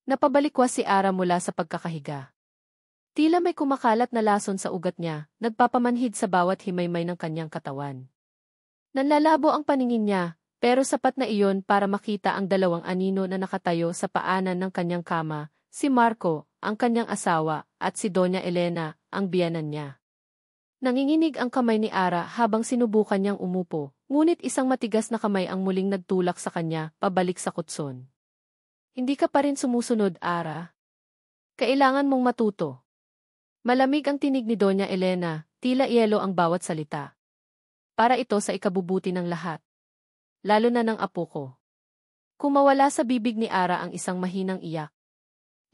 Napabalikwas si Ara mula sa pagkakahiga. Tila may kumakalat na lason sa ugat niya, nagpapamanhid sa bawat himaymay ng kanyang katawan. Nanlalabo ang paningin niya, pero sapat na iyon para makita ang dalawang anino na nakatayo sa paanan ng kanyang kama, si Marco, ang kanyang asawa, at si Doña Elena, ang biyanan niya. Nanginginig ang kamay ni Ara habang sinubukan niyang umupo, ngunit isang matigas na kamay ang muling nagtulak sa kanya, pabalik sa kutson. Hindi ka pa rin sumusunod, Ara. Kailangan mong matuto. Malamig ang tinig ni Doña Elena, tila yelo ang bawat salita. Para ito sa ikabubuti ng lahat. Lalo na ng apo ko. Kumawala sa bibig ni Ara ang isang mahinang iyak.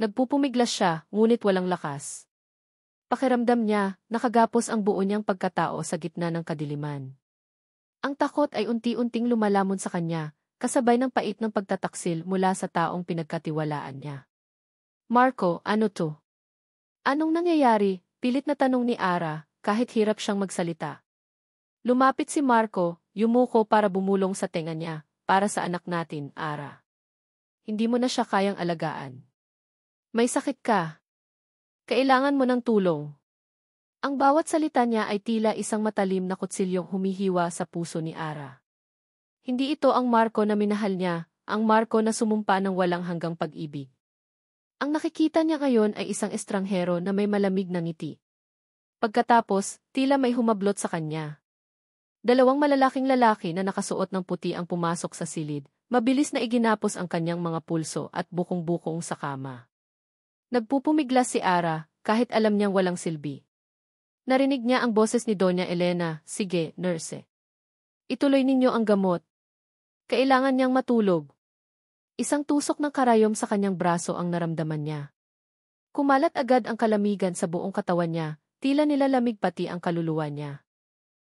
Nagpupumiglas siya, ngunit walang lakas. Pakiramdam niya, nakagapos ang buo niyang pagkatao sa gitna ng kadiliman. Ang takot ay unti-unting lumalamon sa kanya, kasabay ng pait ng pagtataksil mula sa taong pinagkatiwalaan niya. Marco, ano to? Anong nangyayari? Pilit na tanong ni Ara, kahit hirap siyang magsalita. Lumapit si Marco, yumuko para bumulong sa tenga niya, para sa anak natin, Ara. Hindi mo na siya kayang alagaan. May sakit ka. Kailangan mo ng tulong. Ang bawat salita niya ay tila isang matalim na kutsilyong humihiwa sa puso ni Ara. Hindi ito ang Marco na minahal niya, ang Marco na sumumpa ng walang hanggang pag-ibig. Ang nakikita niya ngayon ay isang estranghero na may malamig na ngiti. Pagkatapos, tila may humablot sa kanya. Dalawang malalaking lalaki na nakasuot ng puti ang pumasok sa silid, mabilis na iginapos ang kanyang mga pulso at bukong-bukong sa kama. Nagpupumiglas si Ara, kahit alam niyang walang silbi. Narinig niya ang boses ni Doña Elena, sige, nurse. Ituloy ninyo ang gamot. Kailangan niyang matulog. Isang tusok ng karayom sa kanyang braso ang naramdaman niya. Kumalat agad ang kalamigan sa buong katawan niya, tila nilalamig pati ang kaluluwa niya.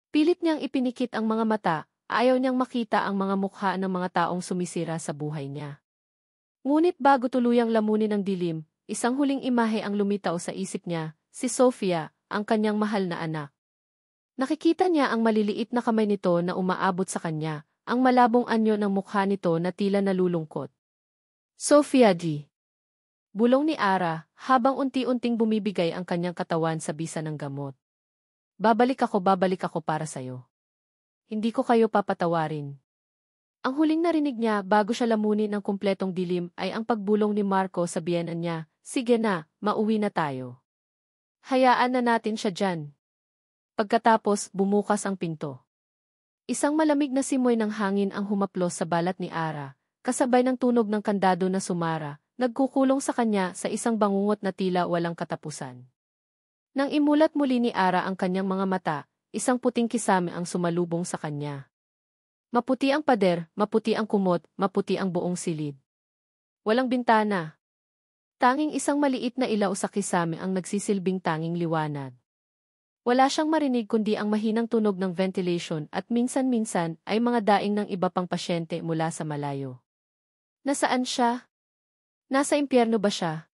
Pilit niyang ipinikit ang mga mata, ayaw niyang makita ang mga mukha ng mga taong sumisira sa buhay niya. Ngunit bago tuluyang lamunin ng dilim, isang huling imahe ang lumitaw sa isip niya, si Sofia, ang kanyang mahal na anak. Nakikita niya ang maliliit na kamay nito na umaabot sa kanya, ang malabong anyo ng mukha nito na tila nalulungkot. Sofia D. Bulong ni Ara, habang unti-unting bumibigay ang kanyang katawan sa bisa ng gamot. Babalik ako para sa'yo. Hindi ko kayo papatawarin. Ang huling narinig niya bago siya lamunin ng kumpletong dilim ay ang pagbulong ni Marco sa biyenan niya, sige na, mauwi na tayo. Hayaan na natin siya dyan. Pagkatapos, bumukas ang pinto. Isang malamig na simoy ng hangin ang humaplos sa balat ni Ara, kasabay ng tunog ng kandado na sumara, nagkukulong sa kanya sa isang bangungot na tila walang katapusan. Nang imulat muli ni Ara ang kanyang mga mata, isang puting kisame ang sumalubong sa kanya. Maputi ang pader, maputi ang kumot, maputi ang buong silid. Walang bintana. Tanging isang maliit na ilaw sa kisame ang nagsisilbing tanging liwanag. Wala siyang marinig kundi ang mahinang tunog ng ventilation at minsan-minsan ay mga daing ng iba pang pasyente mula sa malayo. Nasaan siya? Nasa impyerno ba siya?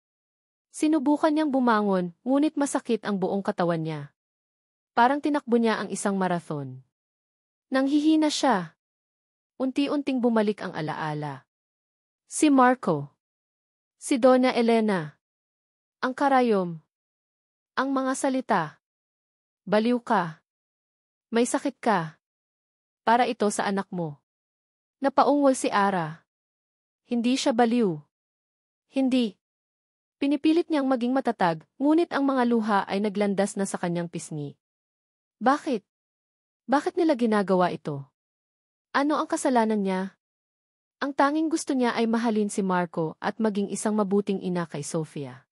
Sinubukan niyang bumangon, ngunit masakit ang buong katawan niya. Parang tinakbo niya ang isang marathon. Nanghihina siya. Unti-unting bumalik ang alaala. Si Marco. Si Doña Elena. Ang karayom. Ang mga salita. Baliw ka. May sakit ka. Para ito sa anak mo. Napaungol si Ara. Hindi siya baliw. Hindi. Pinipilit niyang maging matatag, ngunit ang mga luha ay naglandas na sa kanyang pisngi. Bakit? Bakit nila ginagawa ito? Ano ang kasalanan niya? Ang tanging gusto niya ay mahalin si Marco at maging isang mabuting ina kay Sofia.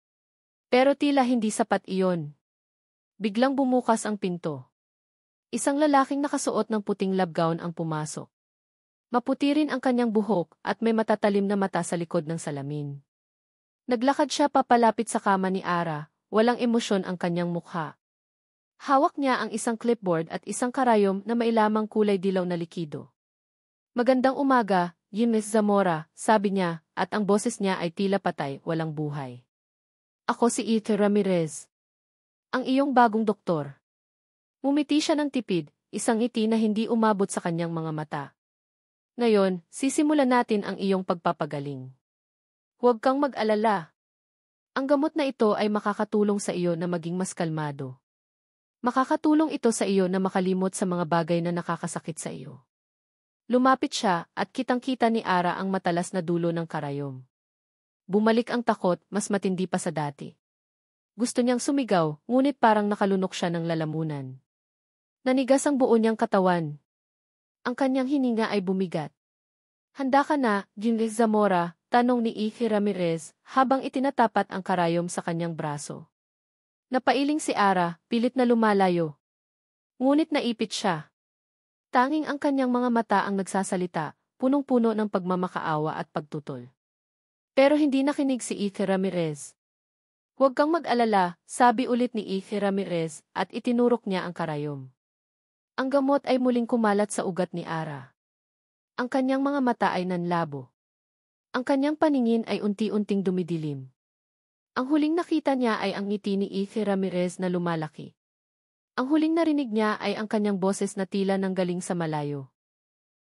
Pero tila hindi sapat iyon. Biglang bumukas ang pinto. Isang lalaking nakasuot ng puting lab gown ang pumasok. Maputi rin ang kanyang buhok at may matatalim na mata sa likod ng salamin. Naglakad siya papalapit sa kama ni Ara, walang emosyon ang kanyang mukha. Hawak niya ang isang clipboard at isang karayom na may lamang kulay dilaw na likido. Magandang umaga, Miss Zamora, sabi niya, at ang boses niya ay tila patay, walang buhay. Ako si Ether Ramirez. Ang iyong bagong doktor. Ngumiti siya ng tipid, isang ngiti na hindi umabot sa kanyang mga mata. Ngayon, sisimulan natin ang iyong pagpapagaling. Huwag kang mag-alala. Ang gamot na ito ay makakatulong sa iyo na maging mas kalmado. Makakatulong ito sa iyo na makalimot sa mga bagay na nakakasakit sa iyo. Lumapit siya at kitang-kita ni Ara ang matalas na dulo ng karayom. Bumalik ang takot, mas matindi pa sa dati. Gusto niyang sumigaw, ngunit parang nakalunok siya ng lalamunan. Nanigas ang buo niyang katawan. Ang kanyang hininga ay bumigat. Handa ka na, Ginles Zamora, tanong ni Ife Ramirez, habang itinatapat ang karayom sa kanyang braso. Napailing si Ara, pilit na lumalayo. Ngunit naipit siya. Tanging ang kanyang mga mata ang nagsasalita, punong-puno ng pagmamakaawa at pagtutol. Pero hindi nakinig si Ife Ramirez. Huwag kang mag-alala, sabi ulit ni Ife Ramirez, at itinurok niya ang karayom. Ang gamot ay muling kumalat sa ugat ni Ara. Ang kanyang mga mata ay nanlabo. Ang kanyang paningin ay unti-unting dumidilim. Ang huling nakita niya ay ang ngiti ni Ife Ramirez na lumalaki. Ang huling narinig niya ay ang kanyang boses na tila nanggaling sa malayo.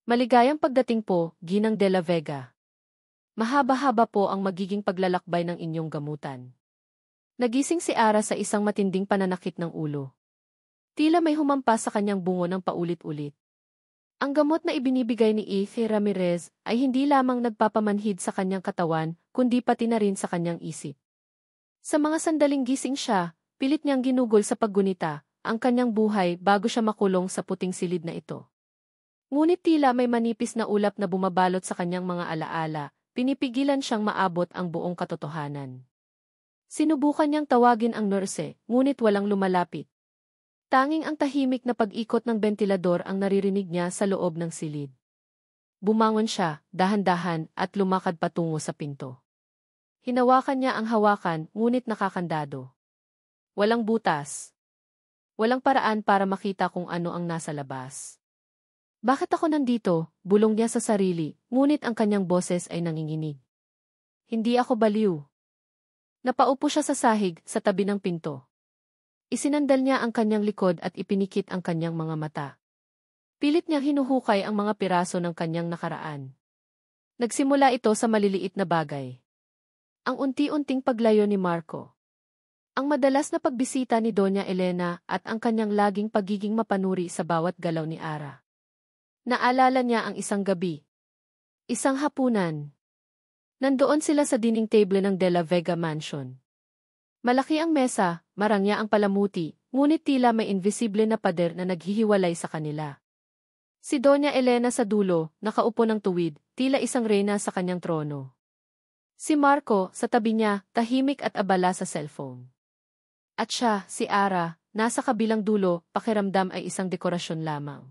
Maligayang pagdating po, Ginang de la Vega. Mahaba-haba po ang magiging paglalakbay ng inyong gamutan. Nagising si Ara sa isang matinding pananakit ng ulo. Tila may humampas sa kanyang bungo ng paulit-ulit. Ang gamot na ibinibigay ni Ife Ramirez ay hindi lamang nagpapamanhid sa kanyang katawan, kundi pati na rin sa kanyang isip. Sa mga sandaling gising siya, pilit niyang ginugol sa paggunita ang kanyang buhay bago siya makulong sa puting silid na ito. Ngunit tila may manipis na ulap na bumabalot sa kanyang mga alaala, pinipigilan siyang maabot ang buong katotohanan. Sinubukan niyang tawagin ang nurse, ngunit walang lumalapit. Tanging ang tahimik na pag-ikot ng bentilador ang naririnig niya sa loob ng silid. Bumangon siya, dahan-dahan, at lumakad patungo sa pinto. Hinawakan niya ang hawakan, ngunit nakakandado. Walang butas. Walang paraan para makita kung ano ang nasa labas. Bakit ako nandito? Bulong niya sa sarili, ngunit ang kanyang boses ay nanginginig. Hindi ako baliw. Napaupo siya sa sahig, sa tabi ng pinto. Isinandal niya ang kanyang likod at ipinikit ang kanyang mga mata. Pilit niyang hinuhukay ang mga piraso ng kanyang nakaraan. Nagsimula ito sa maliliit na bagay. Ang unti-unting paglayo ni Marco. Ang madalas na pagbisita ni Doña Elena at ang kanyang laging pagiging mapanuri sa bawat galaw ni Ara. Naalala niya ang isang gabi. Isang hapunan. Nandoon sila sa dining table ng De La Vega Mansion. Malaki ang mesa, marangya ang palamuti, ngunit tila may invisible na pader na naghihiwalay sa kanila. Si Doña Elena sa dulo, nakaupo ng tuwid, tila isang reyna sa kanyang trono. Si Marco, sa tabi niya, tahimik at abala sa cellphone. At siya, si Ara, nasa kabilang dulo, pakiramdam ay isang dekorasyon lamang.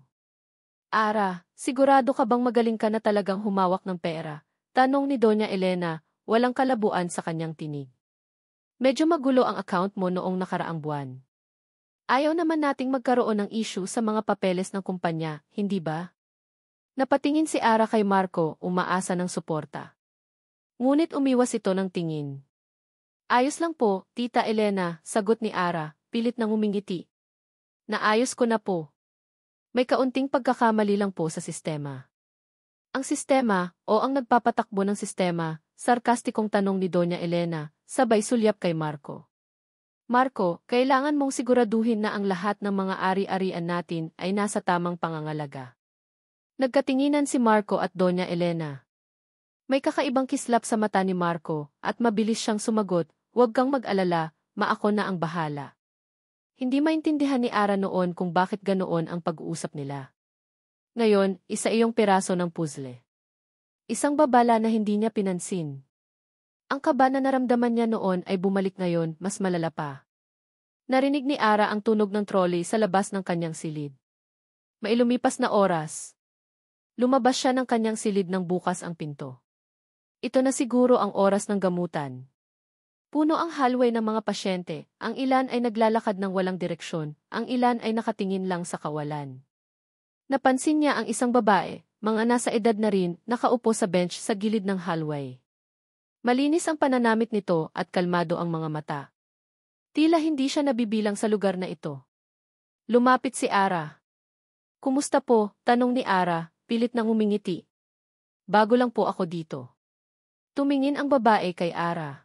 Ara, sigurado ka bang magaling ka na talagang humawak ng pera? Tanong ni Doña Elena, walang kalabuan sa kanyang tinig. Medyo magulo ang account mo noong nakaraang buwan. Ayaw naman nating magkaroon ng issue sa mga papeles ng kumpanya, hindi ba? Napatingin si Ara kay Marco, umaasa ng suporta. Ngunit umiwas ito ng tingin. Ayos lang po, Tita Elena, sagot ni Ara, pilit nang umingiti. Naayos ko na po. May kaunting pagkakamali lang po sa sistema. Ang sistema, o ang nagpapatakbo ng sistema, sarkastikong tanong ni Doña Elena, sabay sulyap kay Marco. Marco, kailangan mong siguraduhin na ang lahat ng mga ari-arian natin ay nasa tamang pangangalaga. Nagkatinginan si Marco at Doña Elena. May kakaibang kislap sa mata ni Marco, at mabilis siyang sumagot, huwag kang mag-alala, maako na ang bahala. Hindi maintindihan ni Ara noon kung bakit ganoon ang pag-uusap nila. Ngayon, isa iyong piraso ng puzzle. Isang babala na hindi niya pinansin. Ang kaba na naramdaman niya noon ay bumalik ngayon, mas malala pa. Narinig ni Ara ang tunog ng trolley sa labas ng kanyang silid. May lumipas na oras. Lumabas siya ng kanyang silid nang bukas ang pinto. Ito na siguro ang oras ng gamutan. Puno ang hallway ng mga pasyente, ang ilan ay naglalakad ng walang direksyon, ang ilan ay nakatingin lang sa kawalan. Napansin niya ang isang babae, mga nasa edad na rin, nakaupo sa bench sa gilid ng hallway. Malinis ang pananamit nito at kalmado ang mga mata. Tila hindi siya nabibilang sa lugar na ito. Lumapit si Ara. Kumusta po? Tanong ni Ara, pilit nang humingiti. Bago lang po ako dito. Tumingin ang babae kay Ara.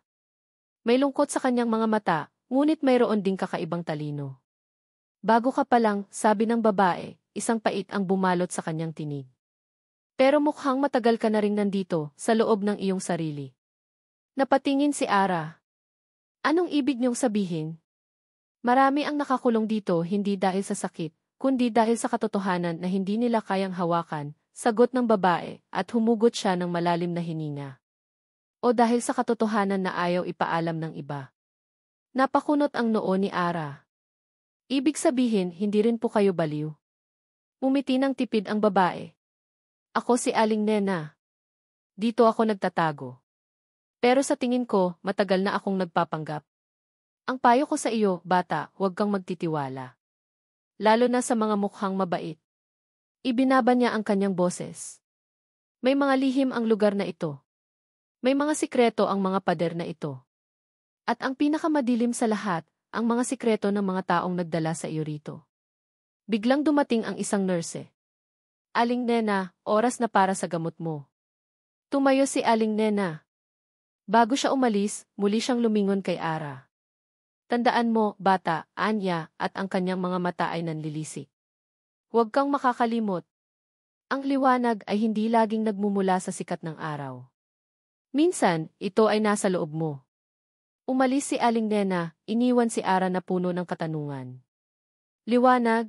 May lungkot sa kanyang mga mata, ngunit mayroon ding kakaibang talino. Bago ka pa lang, sabi ng babae, isang pait ang bumalot sa kanyang tinig. Pero mukhang matagal ka na ring nandito, sa loob ng iyong sarili. Napatingin si Ara. Anong ibig niyong sabihin? Marami ang nakakulong dito hindi dahil sa sakit, kundi dahil sa katotohanan na hindi nila kayang hawakan, sagot ng babae, at humugot siya ng malalim na hininga. O dahil sa katotohanan na ayaw ipaalam ng iba. Napakunot ang noo ni Ara. Ibig sabihin, hindi rin po kayo baliw. Umiti ng tipid ang babae. Ako si Aling Nena. Dito ako nagtatago. Pero sa tingin ko, matagal na akong nagpapanggap. Ang payo ko sa iyo, bata, huwag kang magtitiwala. Lalo na sa mga mukhang mabait. Ibinaba niya ang kanyang boses. May mga lihim ang lugar na ito. May mga sikreto ang mga pader na ito. At ang pinakamadilim sa lahat, ang mga sikreto ng mga taong nagdala sa iyo rito. Biglang dumating ang isang nurse. Aling Nena, oras na para sa gamot mo. Tumayo si Aling Nena. Bago siya umalis, muli siyang lumingon kay Ara. Tandaan mo, bata, Anya, at ang kanyang mga mata ay nanlilisik. Huwag kang makakalimot. Ang liwanag ay hindi laging nagmumula sa sikat ng araw. Minsan, ito ay nasa loob mo. Umalis si Aling Nena, iniwan si Ara na puno ng katanungan. Liwanag?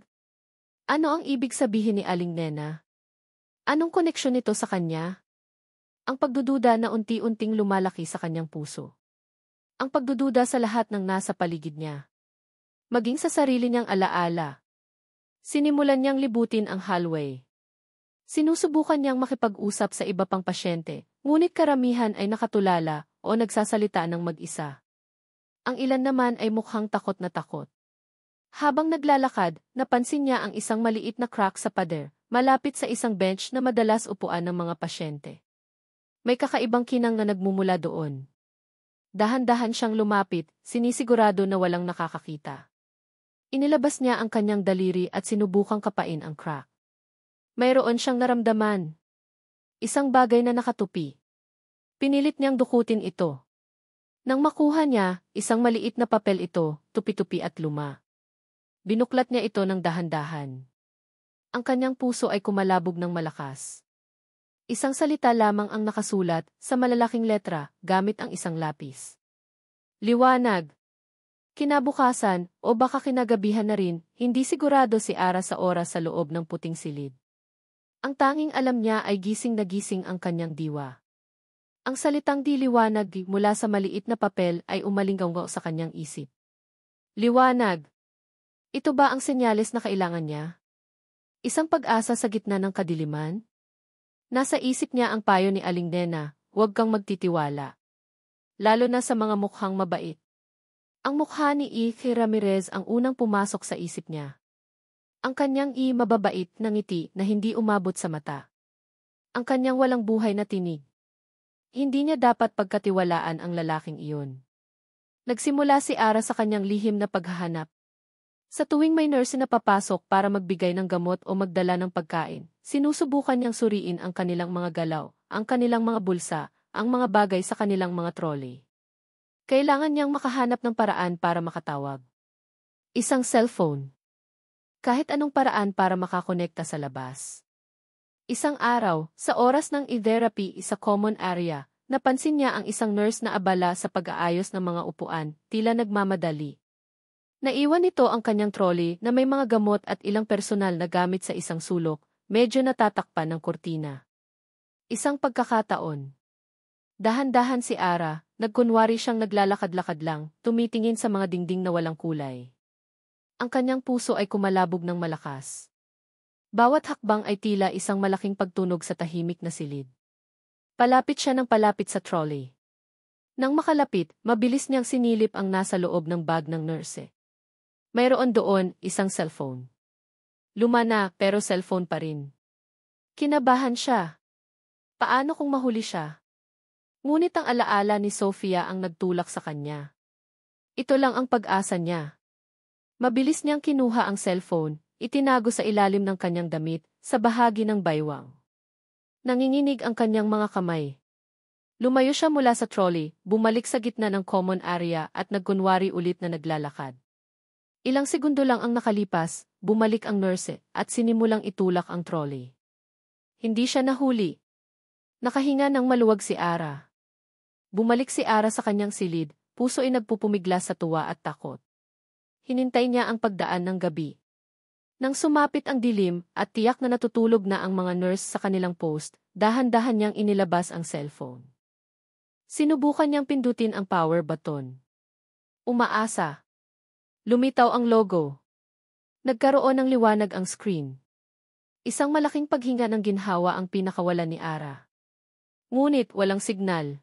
Ano ang ibig sabihin ni Aling Nena? Anong koneksyon nito sa kanya? Ang pagdududa na unti-unting lumalaki sa kanyang puso. Ang pagdududa sa lahat ng nasa paligid niya. Maging sa sarili niyang alaala. Sinimulan niyang libutin ang hallway. Sinusubukan niyang makipag-usap sa iba pang pasyente, ngunit karamihan ay nakatulala o nagsasalita ng mag-isa. Ang ilan naman ay mukhang takot na takot. Habang naglalakad, napansin niya ang isang maliit na crack sa pader, malapit sa isang bench na madalas upuan ng mga pasyente. May kakaibang kinang na nagmumula doon. Dahan-dahan siyang lumapit, sinisigurado na walang nakakakita. Inilabas niya ang kanyang daliri at sinubukang kapain ang crack. Mayroon siyang naramdaman. Isang bagay na nakatupi. Pinilit niyang dukutin ito. Nang makuha niya, isang maliit na papel ito, tupi-tupi at luma. Binuklat niya ito ng dahan-dahan. Ang kanyang puso ay kumalabog ng malakas. Isang salita lamang ang nakasulat sa malalaking letra gamit ang isang lapis. Liwanag. Kinabukasan, o baka kinagabihan na rin, hindi sigurado si Ara sa oras sa loob ng puting silid. Ang tanging alam niya ay gising na gising ang kanyang diwa. Ang salitang di liwanag mula sa maliit na papel ay umalinggaw sa kanyang isip. Liwanag. Ito ba ang senyales na kailangan niya? Isang pag-asa sa gitna ng kadiliman? Nasa isip niya ang payo ni Aling Nena, huwag kang magtitiwala. Lalo na sa mga mukhang mabait. Ang mukha ni Ike Ramirez ang unang pumasok sa isip niya. Ang kanyang mababait na ngiti na hindi umabot sa mata. Ang kanyang walang buhay na tinig. Hindi niya dapat pagkatiwalaan ang lalaking iyon. Nagsimula si Ara sa kanyang lihim na paghahanap. Sa tuwing may nurse na papasok para magbigay ng gamot o magdala ng pagkain, sinusubukan niyang suriin ang kanilang mga galaw, ang kanilang mga bulsa, ang mga bagay sa kanilang mga trolley. Kailangan niyang makahanap ng paraan para makatawag. Isang cellphone. Kahit anong paraan para makakonekta sa labas. Isang araw, sa oras ng e-therapy sa common area, napansin niya ang isang nurse na abala sa pag-aayos ng mga upuan, tila nagmamadali. Naiwan nito ang kanyang trolley na may mga gamot at ilang personal na gamit sa isang sulok, medyo natatakpan ng kurtina. Isang pagkakataon. Dahan-dahan si Ara, nagkunwari siyang naglalakad-lakad lang, tumitingin sa mga dingding na walang kulay. Ang kanyang puso ay kumalabog ng malakas. Bawat hakbang ay tila isang malaking pagtunog sa tahimik na silid. Palapit siya ng palapit sa trolley. Nang makalapit, mabilis niyang sinilip ang nasa loob ng bag ng nurse. Mayroon doon isang cellphone. Luma na pero cellphone pa rin. Kinabahan siya. Paano kung mahuli siya? Ngunit ang alaala ni Sofia ang nagtulak sa kanya. Ito lang ang pag-asa niya. Mabilis niyang kinuha ang cellphone, itinago sa ilalim ng kanyang damit, sa bahagi ng baywang. Nanginginig ang kanyang mga kamay. Lumayo siya mula sa trolley, bumalik sa gitna ng common area at nagkunwari ulit na naglalakad. Ilang segundo lang ang nakalipas, bumalik ang nurse at sinimulang itulak ang trolley. Hindi siya nahuli. Nakahinga ng maluwag si Ara. Bumalik si Ara sa kanyang silid, puso ay nagpupumigla sa tuwa at takot. Hinintay niya ang pagdaan ng gabi. Nang sumapit ang dilim at tiyak na natutulog na ang mga nurse sa kanilang post, dahan-dahan niyang inilabas ang cellphone. Sinubukan niyang pindutin ang power button. Umaasa. Lumitaw ang logo. Nagkaroon ng liwanag ang screen. Isang malaking paghinga ng ginhawa ang pinakawalan ni Ara. Ngunit walang signal.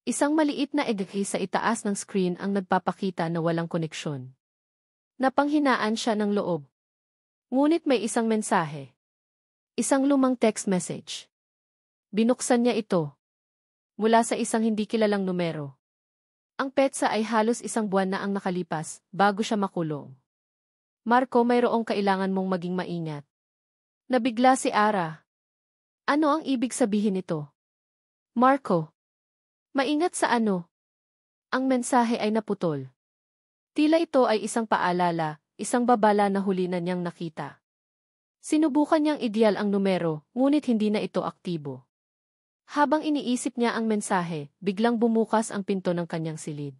Isang maliit na egg sa itaas ng screen ang nagpapakita na walang koneksyon. Napanghinaan siya ng loob. Ngunit may isang mensahe. Isang lumang text message. Binuksan niya ito. Mula sa isang hindi kilalang numero. Ang petsa ay halos isang buwan na ang nakalipas bago siya makulong. Marco, mayroong kailangan mong maging maingat. Nabigla si Ara. Ano ang ibig sabihin nito? Marco. Maingat sa ano? Ang mensahe ay naputol. Tila ito ay isang paalala, isang babala na huli na niyang nakita. Sinubukan niyang ideal ang numero, ngunit hindi na ito aktibo. Habang iniisip niya ang mensahe, biglang bumukas ang pinto ng kanyang silid.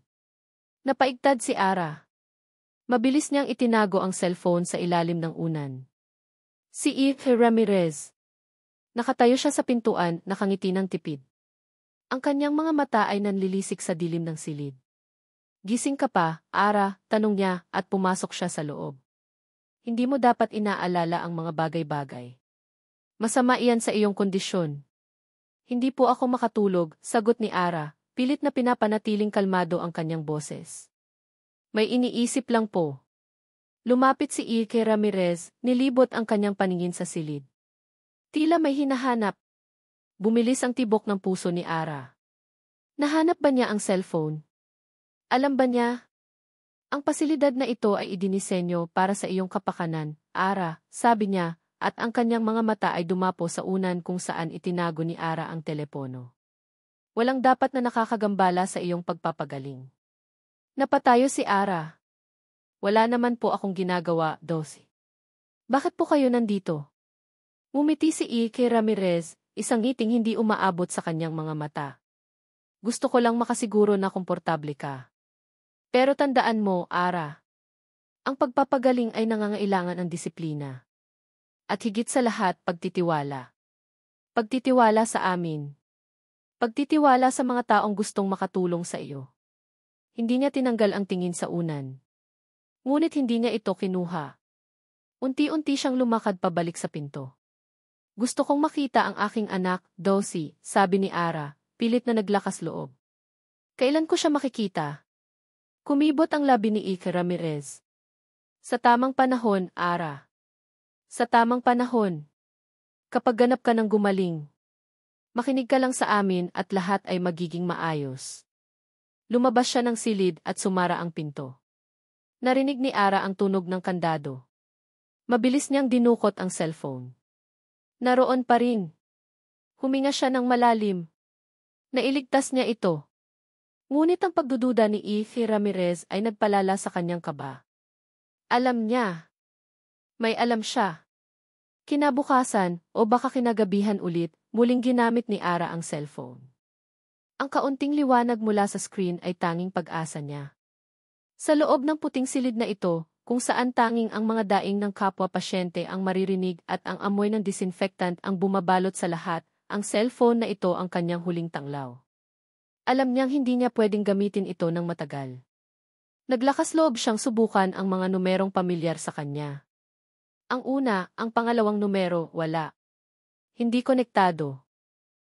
Napaigtad si Ara. Mabilis niyang itinago ang cellphone sa ilalim ng unan. Si Ike Ramirez. Nakatayo siya sa pintuan, nakangiti ng tipid. Ang kanyang mga mata ay nanlilisik sa dilim ng silid. Gising ka pa, Ara, tanong niya, at pumasok siya sa loob. Hindi mo dapat inaalala ang mga bagay-bagay. Masama iyan sa iyong kondisyon. Hindi po ako makatulog, sagot ni Ara, pilit na pinapanatiling kalmado ang kanyang boses. May iniisip lang po. Lumapit si Ike Ramirez, nilibot ang kanyang paningin sa silid. Tila may hinahanap. Bumilis ang tibok ng puso ni Ara. Nahanap ba niya ang cellphone? Alam ba niya? Ang pasilidad na ito ay idinisenyo para sa iyong kapakanan, Ara, sabi niya, at ang kanyang mga mata ay dumapo sa unan kung saan itinago ni Ara ang telepono. Walang dapat na nakakagambala sa iyong pagpapagaling. Napatayo si Ara. Wala naman po akong ginagawa, Dosi. Bakit po kayo nandito? Ngumiti si Ike Ramirez, isang ngiting hindi umaabot sa kanyang mga mata. Gusto ko lang makasiguro na komportable ka. Pero tandaan mo, Ara. Ang pagpapagaling ay nangangailangan ng disiplina. At higit sa lahat, pagtitiwala. Pagtitiwala sa amin. Pagtitiwala sa mga taong gustong makatulong sa iyo. Hindi niya tinanggal ang tingin sa unan. Ngunit hindi niya ito kinuha. Unti-unti siyang lumakad pabalik sa pinto. Gusto kong makita ang aking anak, Dosi, sabi ni Ara, pilit na naglakas loob. Kailan ko siya makikita? Kumibot ang labi ni Ike Ramirez. Sa tamang panahon, Ara. Sa tamang panahon. Kapag ganap ka ng gumaling. Makinig ka lang sa amin at lahat ay magiging maayos. Lumabas siya ng silid at sumara ang pinto. Narinig ni Ara ang tunog ng kandado. Mabilis niyang dinukot ang cellphone. Naroon pa rin. Huminga siya ng malalim. Nailigtas niya ito. Ngunit ang pagdududa ni Ike Ramirez ay nagpalala sa kanyang kaba. Alam niya. May alam siya. Kinabukasan, o baka kinagabihan ulit, muling ginamit ni Ara ang cellphone. Ang kaunting liwanag mula sa screen ay tanging pag-asa niya. Sa loob ng puting silid na ito, kung saan tanging ang mga daing ng kapwa-pasyente ang maririnig at ang amoy ng disinfectant ang bumabalot sa lahat, ang cellphone na ito ang kanyang huling tanglaw. Alam niyang hindi niya pwedeng gamitin ito ng matagal. Naglakas loob siyang subukan ang mga numerong pamilyar sa kanya. Ang una, ang pangalawang numero, wala. Hindi konektado.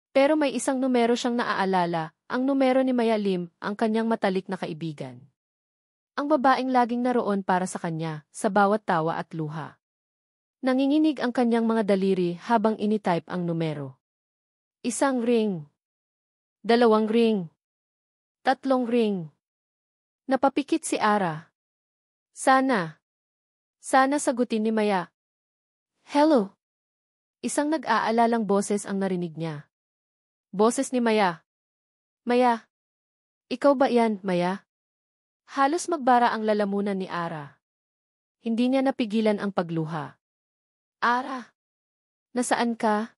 Pero may isang numero siyang naaalala, ang numero ni Maya Lim, ang kanyang matalik na kaibigan. Ang babaeng laging naroon para sa kanya, sa bawat tawa at luha. Nanginginig ang kanyang mga daliri habang initype ang numero. Isang ring. Dalawang ring. Tatlong ring. Napapikit si Ara. Sana sagutin ni Maya. Hello. Isang nag-aalalang boses ang narinig niya. Boses ni Maya. Maya, ikaw ba yan, Maya? Halos magbara ang lalamunan ni Ara. Hindi niya napigilan ang pagluha. Ara, nasaan ka?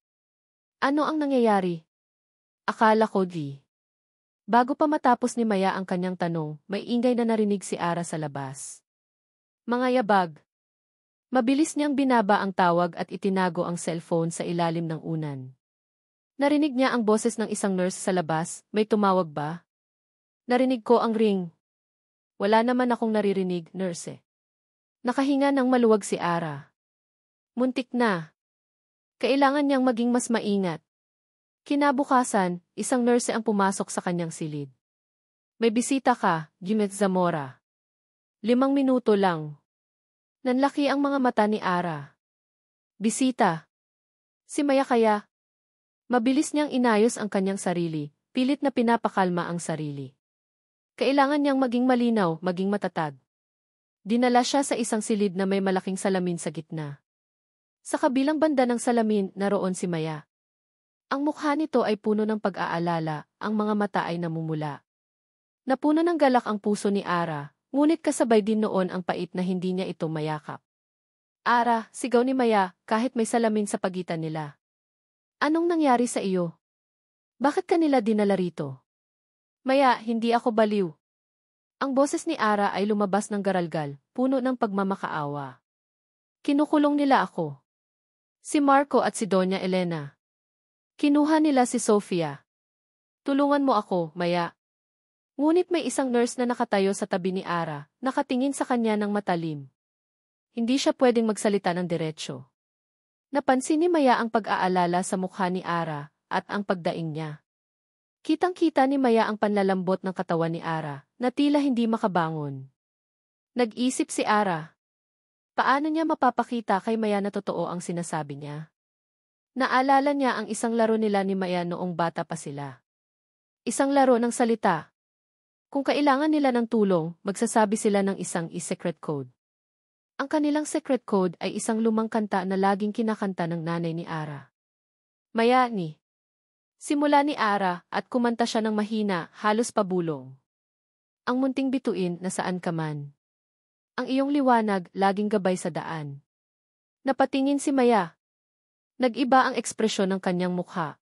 Ano ang nangyayari? Akala ko di. Bago pa matapos ni Maya ang kanyang tanong, may ingay na narinig si Ara sa labas. Mga yabag. Mabilis niyang binaba ang tawag at itinago ang cellphone sa ilalim ng unan. Narinig niya ang boses ng isang nurse sa labas, may tumawag ba? Narinig ko ang ring. Wala naman akong naririnig, nurse. Nakahinga ng maluwag si Ara. Muntik na. Kailangan niyang maging mas maingat. Kinabukasan, isang nurse ang pumasok sa kanyang silid. May bisita ka, Jimeth Zamora. 5 minuto lang. Nanlaki ang mga mata ni Ara. Bisita. Si Maya kaya? Mabilis niyang inayos ang kanyang sarili, pilit na pinapakalma ang sarili. Kailangan niyang maging malinaw, maging matatag. Dinala siya sa isang silid na may malaking salamin sa gitna. Sa kabilang banda ng salamin, naroon si Maya. Ang mukha nito ay puno ng pag-aalala, ang mga mata ay namumula. Napuno ng galak ang puso ni Ara, ngunit kasabay din noon ang pait na hindi niya ito mayakap. Ara, sigaw ni Maya, kahit may salamin sa pagitan nila. Anong nangyari sa iyo? Bakit ka nila dinala rito? Maya, hindi ako baliw. Ang boses ni Ara ay lumabas ng garalgal, puno ng pagmamakaawa. Kinukulong nila ako. Si Marco at si Doña Elena. Kinuha nila si Sofia. Tulungan mo ako, Maya. Ngunit may isang nurse na nakatayo sa tabi ni Ara, nakatingin sa kanya ng matalim. Hindi siya pwedeng magsalita ng diretsyo. Napansin ni Maya ang pag-aalala sa mukha ni Ara, at ang pagdaing niya. Kitang-kita ni Maya ang panlalambot ng katawan ni Ara, na tila hindi makabangon. Nag-isip si Ara. Paano niya mapapakita kay Maya na totoo ang sinasabi niya? Naalala niya ang isang laro nila ni Maya noong bata pa sila. Isang laro ng salita. Kung kailangan nila ng tulong, magsasabi sila ng isang secret code. Ang kanilang secret code ay isang lumang kanta na laging kinakanta ng nanay ni Ara. Maya ni. Simula ni Ara at kumanta siya ng mahina, halos pabulong. Ang munting bituin na saan ka man. Ang iyong liwanag laging gabay sa daan. Napatingin si Maya. Nag-iba ang ekspresyon ng kanyang mukha.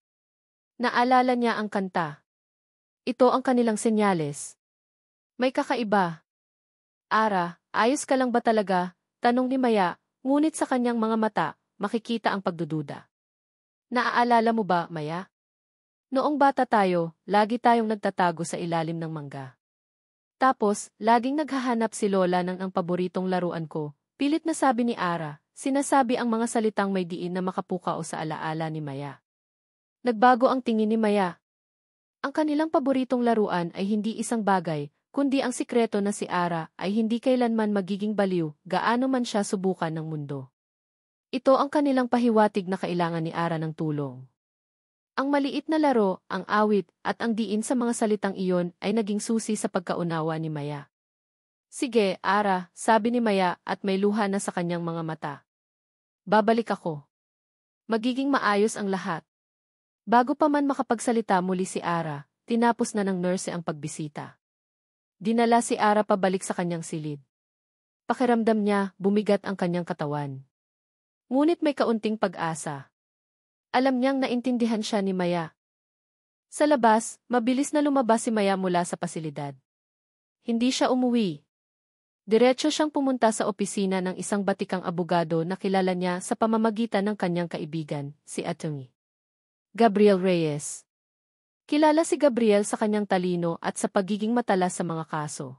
Naalala niya ang kanta. Ito ang kanilang senyales. May kakaiba. Ara, ayos ka lang ba talaga? Tanong ni Maya, ngunit sa kanyang mga mata, makikita ang pagdududa. Naaalala mo ba, Maya? Noong bata tayo, lagi tayong nagtatago sa ilalim ng mangga. Tapos, laging naghahanap si Lola ng ang paboritong laruan ko. Pilit na sabi ni Ara, sinasabi ang mga salitang may diin na makapukao sa alaala ni Maya. Nagbago ang tingin ni Maya. Ang kanilang paboritong laruan ay hindi isang bagay, kundi ang sikreto na si Ara ay hindi kailanman magiging baliw, gaano man siya subukan ng mundo. Ito ang kanilang pahiwatig na kailangan ni Ara ng tulong. Ang maliit na laro, ang awit, at ang diin sa mga salitang iyon ay naging susi sa pagkaunawa ni Maya. Sige, Ara, sabi ni Maya at may luha na sa kanyang mga mata. Babalik ako. Magiging maayos ang lahat. Bago pa man makapagsalita muli si Ara, tinapos na ng nurse ang pagbisita. Dinala si Ara pabalik sa kanyang silid. Pakiramdam niya, bumigat ang kanyang katawan. Ngunit may kaunting pag-asa. Alam niyang naintindihan siya ni Maya. Sa labas, mabilis na lumabas si Maya mula sa pasilidad. Hindi siya umuwi. Diretso siyang pumunta sa opisina ng isang batikang abogado na kilala niya sa pamamagitan ng kanyang kaibigan, si Atty. Gabriel Reyes. Kilala si Gabriel sa kanyang talino at sa pagiging matalas sa mga kaso.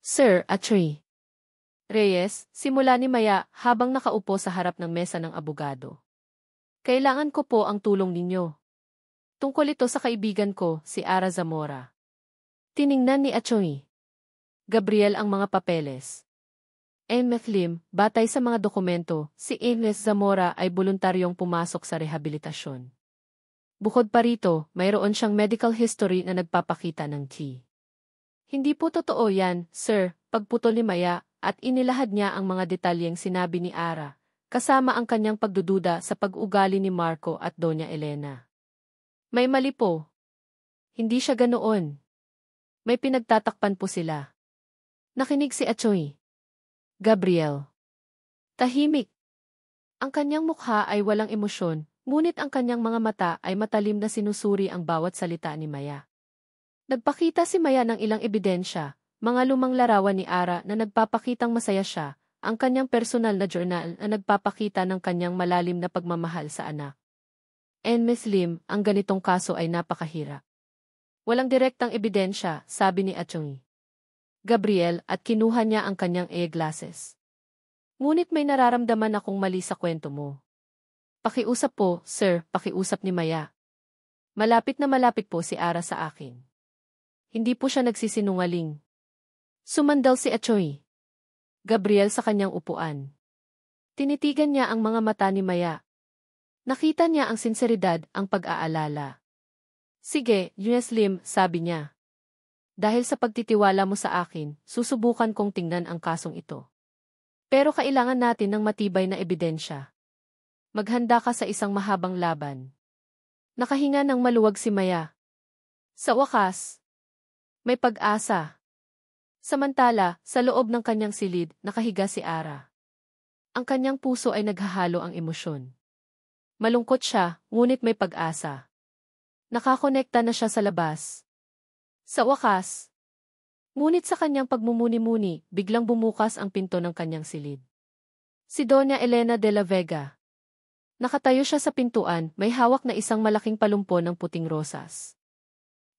Sir, Atty. Reyes, simula ni Maya habang nakaupo sa harap ng mesa ng abogado. Kailangan ko po ang tulong ninyo. Tungkol ito sa kaibigan ko, si Ara Zamora. Tiningnan ni Atty. Gabriel ang mga papeles. Lim, batay sa mga dokumento, si Ines Zamora ay voluntaryong pumasok sa rehabilitasyon. Bukod pa rito, mayroon siyang medical history na nagpapakita ng T. Hindi po totoo yan, sir, pagputol ni Maya, at inilahad niya ang mga detalyeng sinabi ni Ara, kasama ang kanyang pagdududa sa pag-ugali ni Marco at Doña Elena. May mali po. Hindi siya ganoon. May pinagtatakpan po sila. Nakinig si Achoy. Gabriel. Tahimik. Ang kanyang mukha ay walang emosyon, ngunit ang kanyang mga mata ay matalim na sinusuri ang bawat salita ni Maya. Nagpakita si Maya ng ilang ebidensya, mga lumang larawan ni Ara na nagpapakitang masaya siya, ang kanyang personal na journal na nagpapakita ng kanyang malalim na pagmamahal sa anak. And Miss Lim, ang ganitong kaso ay napakahirap. Walang direktang ebidensya, sabi ni Achoy. Gabriel, at kinuha niya ang kanyang eyeglasses. Ngunit may nararamdaman akong mali sa kwento mo. Pakiusap po, sir, pakiusap ni Maya. Malapit na malapit po si Ara sa akin. Hindi po siya nagsisinungaling. Sumandal si Achoy. Gabriel sa kanyang upuan. Tinitigan niya ang mga mata ni Maya. Nakita niya ang sinseridad, ang pag-aalala. Sige, Miss Lim, sabi niya. Dahil sa pagtitiwala mo sa akin, susubukan kong tingnan ang kasong ito. Pero kailangan natin ng matibay na ebidensya. Maghanda ka sa isang mahabang laban. Nakahinga ng maluwag si Maya. Sa wakas, may pag-asa. Samantala, sa loob ng kanyang silid, nakahiga si Ara. Ang kanyang puso ay naghahalo ang emosyon. Malungkot siya, ngunit may pag-asa. Nakakonekta na siya sa labas. Sa wakas, ngunit sa kanyang pagmumuni-muni, biglang bumukas ang pinto ng kanyang silid. Si Doña Elena de la Vega. Nakatayo siya sa pintuan, may hawak na isang malaking palumpo ng puting rosas.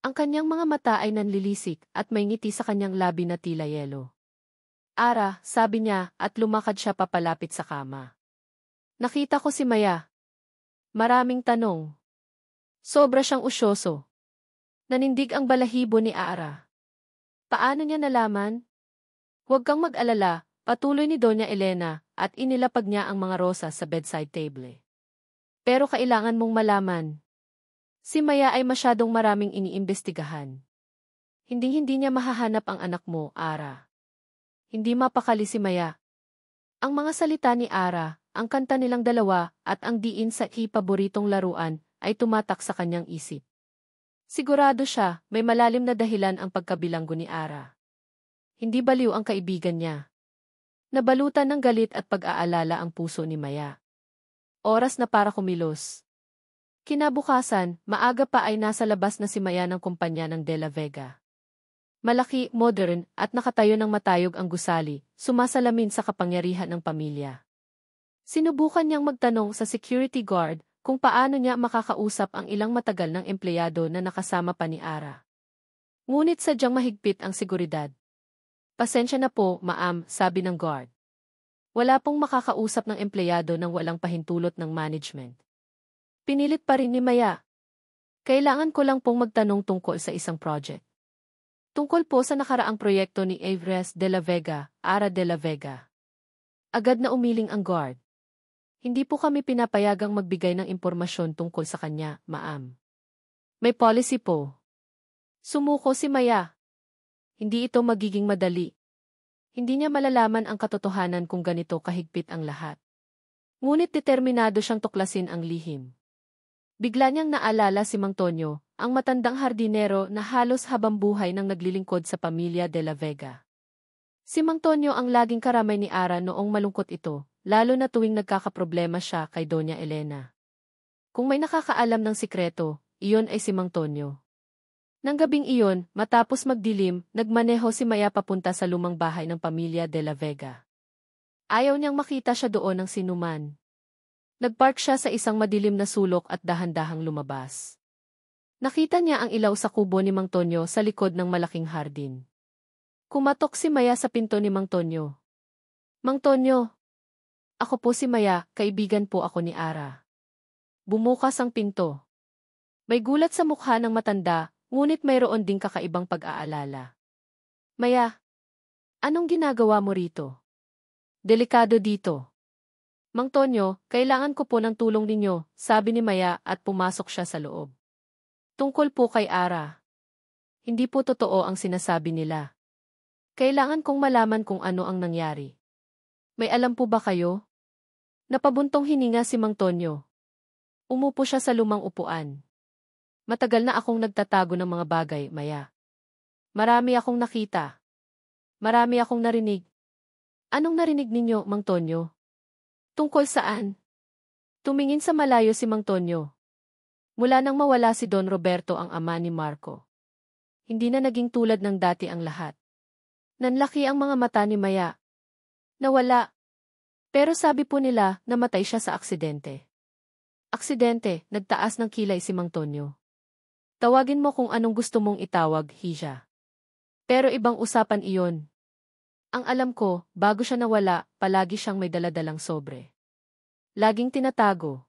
Ang kanyang mga mata ay nanlilisik at may ngiti sa kanyang labi na tila yelo. Ara, sabi niya at lumakad siya papalapit sa kama. Nakita ko si Maya. Maraming tanong. Sobra siyang usyoso. Nanindig ang balahibo ni Ara. Paano niya nalaman? Huwag kang mag-alala, patuloy ni Doña Elena at inilapag niya ang mga rosas sa bedside table. Pero kailangan mong malaman. Si Maya ay masyadong maraming iniimbestigahan. Hindi niya mahahanap ang anak mo, Ara. Hindi mapakali si Maya. Ang mga salita ni Ara, ang kanta nilang dalawa, at ang diin sa paboritong laruan, ay tumatak sa kanyang isip. Sigurado siya, may malalim na dahilan ang pagkabilanggo ni Ara. Hindi baliw ang kaibigan niya. Nabalutan ng galit at pag-aalala ang puso ni Maya. Oras na para kumilos. Kinabukasan, maaga pa ay nasa labas na si Maya ng kumpanya ng De La Vega. Malaki, modern, at nakatayo ng matayog ang gusali, sumasalamin sa kapangyarihan ng pamilya. Sinubukan niyang magtanong sa security guard kung paano niya makakausap ang ilang matagal ng empleyado na nakasama pa ni Ara. Ngunit sadyang mahigpit ang seguridad. Pasensya na po, ma'am, sabi ng guard. Wala pong makakausap ng empleyado nang walang pahintulot ng management. Pinilit pa rin ni Maya. Kailangan ko lang pong magtanong tungkol sa isang project. Tungkol po sa nakaraang proyekto ni Everest de la Vega, Ara de la Vega. Agad na umiling ang guard. Hindi po kami pinapayagang magbigay ng impormasyon tungkol sa kanya, ma'am. May policy po. Sumuko si Maya. Hindi ito magiging madali. Hindi niya malalaman ang katotohanan kung ganito kahigpit ang lahat. Ngunit determinado siyang tuklasin ang lihim. Bigla niyang naalala si Mang Tonyo, ang matandang hardinero na halos habang buhay nang naglilingkod sa pamilya de la Vega. Si Mang Tonyo ang laging karamay ni Ara noong malungkot ito, lalo na tuwing nagkakaproblema siya kay Doña Elena. Kung may nakakaalam ng sikreto, iyon ay si Mang Tonyo. Nang gabing iyon, matapos magdilim, nagmaneho si Maya papunta sa lumang bahay ng pamilya de la Vega. Ayaw niyang makita siya doon ng sinuman. Nagpark siya sa isang madilim na sulok at dahan-dahang lumabas. Nakita niya ang ilaw sa kubo ni Mang Tonyo sa likod ng malaking hardin. Kumatok si Maya sa pinto ni Mang Tonyo. Mang Tonyo. Ako po si Maya, kaibigan po ako ni Ara. Bumukas ang pinto. May gulat sa mukha ng matanda, ngunit mayroon ding kakaibang pag-aalala. Maya, anong ginagawa mo rito? Delikado dito. Mang Tonyo, kailangan ko po ng tulong ninyo, sabi ni Maya at pumasok siya sa loob. Tungkol po kay Ara. Hindi po totoo ang sinasabi nila. Kailangan kong malaman kung ano ang nangyari. May alam po ba kayo? Napabuntong hininga si Mang Tonyo. Umupo siya sa lumang upuan. Matagal na akong nagtatago ng mga bagay, Maya. Marami akong nakita. Marami akong narinig. Anong narinig ninyo, Mang Tonyo? Tungkol saan? Tumingin sa malayo si Mang Tonyo. Mula nang mawala si Don Roberto ang ama ni Marco. Hindi na naging tulad ng dati ang lahat. Nanlaki ang mga mata ni Maya. Nawala. Pero sabi po nila, namatay siya sa aksidente. Aksidente, nagtaas ng kilay si Mang Tonyo. Tawagin mo kung anong gusto mong itawag, Hija. Pero ibang usapan iyon. Ang alam ko, bago siya nawala, palagi siyang may daladalang sobre. Laging tinatago.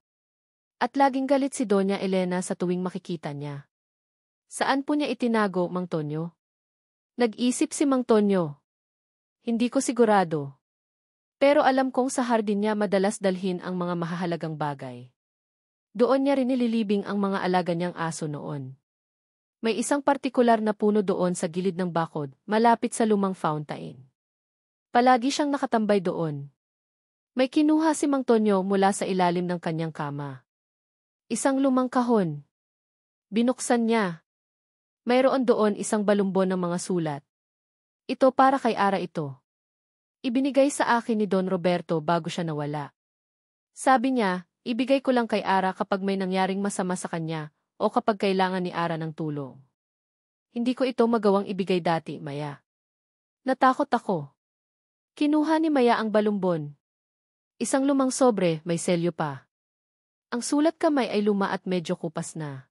At laging galit si Doña Elena sa tuwing makikita niya. Saan po niya itinago, Mang Tonyo? Nag-isip si Mang Tonyo. Hindi ko sigurado. Pero alam kong sa hardin niya madalas dalhin ang mga mahahalagang bagay. Doon niya rin nililibing ang mga alaga niyang aso noon. May isang partikular na puno doon sa gilid ng bakod, malapit sa lumang fountain. Palagi siyang nakatambay doon. May kinuha si Mang Tonyo mula sa ilalim ng kanyang kama. Isang lumang kahon. Binuksan niya. Mayroon doon isang balumbon ng mga sulat. Ito para kay Ara ito. Ibinigay sa akin ni Don Roberto bago siya nawala. Sabi niya, ibigay ko lang kay Ara kapag may nangyaring masama sa kanya o kapag kailangan ni Ara ng tulong. Hindi ko ito magawang ibigay dati, Maya. Natakot ako. Kinuha ni Maya ang balumbon. Isang lumang sobre, may selyo pa. Ang sulat kamay ay luma at medyo kupas na.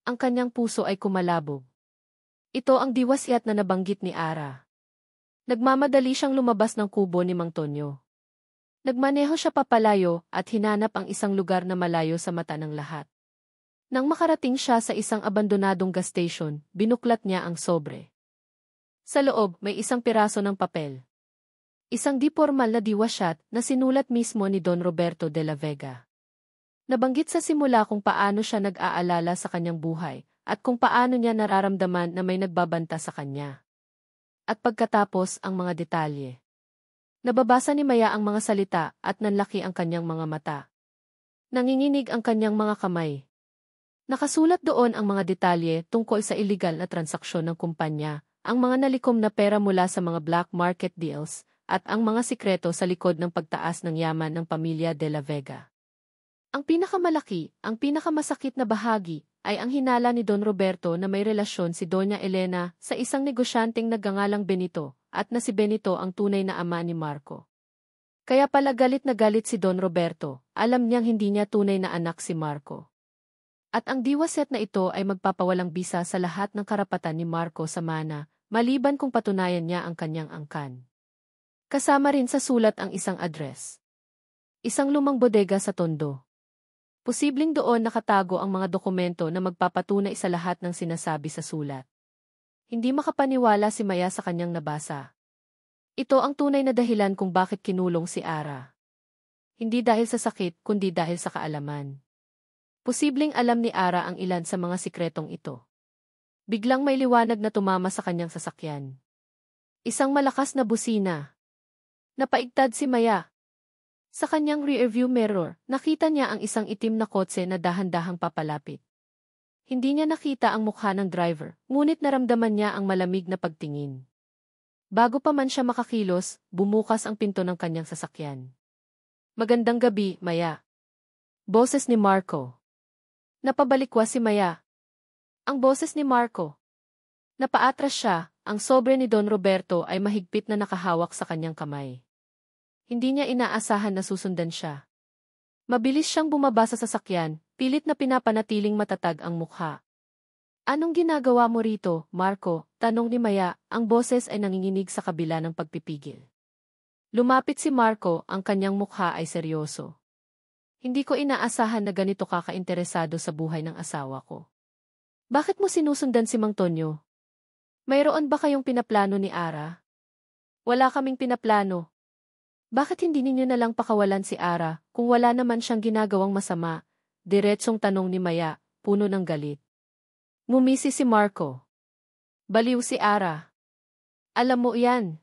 Ang kanyang puso ay kumalabog. Ito ang diwasyat na nabanggit ni Ara. Nagmamadali siyang lumabas ng kubo ni Mang Tonyo. Nagmaneho siya papalayo at hinanap ang isang lugar na malayo sa mata ng lahat. Nang makarating siya sa isang abandonadong gas station, binuklat niya ang sobre. Sa loob, may isang piraso ng papel. Isang di formal na diwasyat na sinulat mismo ni Don Roberto de la Vega. Nabanggit sa simula kung paano siya nag-aalala sa kanyang buhay at kung paano niya nararamdaman na may nagbabanta sa kanya. At pagkatapos ang mga detalye. Nababasa ni Maya ang mga salita at nanlaki ang kanyang mga mata. Nanginginig ang kanyang mga kamay. Nakasulat doon ang mga detalye tungkol sa illegal na transaksyon ng kumpanya, ang mga nalikom na pera mula sa mga black market deals, at ang mga sikreto sa likod ng pagtaas ng yaman ng pamilya de la Vega. Ang pinakamalaki, ang pinakamasakit na bahagi, ay ang hinala ni Don Roberto na may relasyon si Doña Elena sa isang negosyanteng nagngangalang Benito, at na si Benito ang tunay na ama ni Marco. Kaya pala galit na galit si Don Roberto, alam niyang hindi niya tunay na anak si Marco. At ang diwaset na ito ay magpapawalang bisa sa lahat ng karapatan ni Marco sa mana, maliban kung patunayan niya ang kanyang angkan. Kasama rin sa sulat ang isang address. Isang lumang bodega sa Tondo. Posibleng doon nakatago ang mga dokumento na magpapatunay sa lahat ng sinasabi sa sulat. Hindi makapaniwala si Maya sa kanyang nabasa. Ito ang tunay na dahilan kung bakit kinulong si Ara. Hindi dahil sa sakit, kundi dahil sa kaalaman. Posibleng alam ni Ara ang ilan sa mga sikretong ito. Biglang may liwanag na tumama sa kanyang sasakyan. Isang malakas na busina. Napaigtad si Maya. Sa kanyang rearview mirror, nakita niya ang isang itim na kotse na dahan-dahang papalapit. Hindi niya nakita ang mukha ng driver, ngunit naramdaman niya ang malamig na pagtingin. Bago pa man siya makakilos, bumukas ang pinto ng kanyang sasakyan. Magandang gabi, Maya. Boses ni Marco. Napabalikwa si Maya. Ang boses ni Marco. Napaatras siya, ang sobre ni Don Roberto ay mahigpit na nakahawak sa kanyang kamay. Hindi niya inaasahan na susundan siya. Mabilis siyang bumaba sa sasakyan, pilit na pinapanatiling matatag ang mukha. Anong ginagawa mo rito, Marco? Tanong ni Maya, ang boses ay nanginginig sa kabila ng pagpipigil. Lumapit si Marco, ang kanyang mukha ay seryoso. Hindi ko inaasahan na ganito ka kainteresado sa buhay ng asawa ko. Bakit mo sinusundan si Mang Tonyo? Mayroon ba kayong pinaplano ni Ara? Wala kaming pinaplano. Bakit hindi ninyo na lang pakawalan si Ara kung wala naman siyang ginagawang masama? Diretsong tanong ni Maya, puno ng galit. Ngumisi si Marco. Baliw si Ara. Alam mo yan.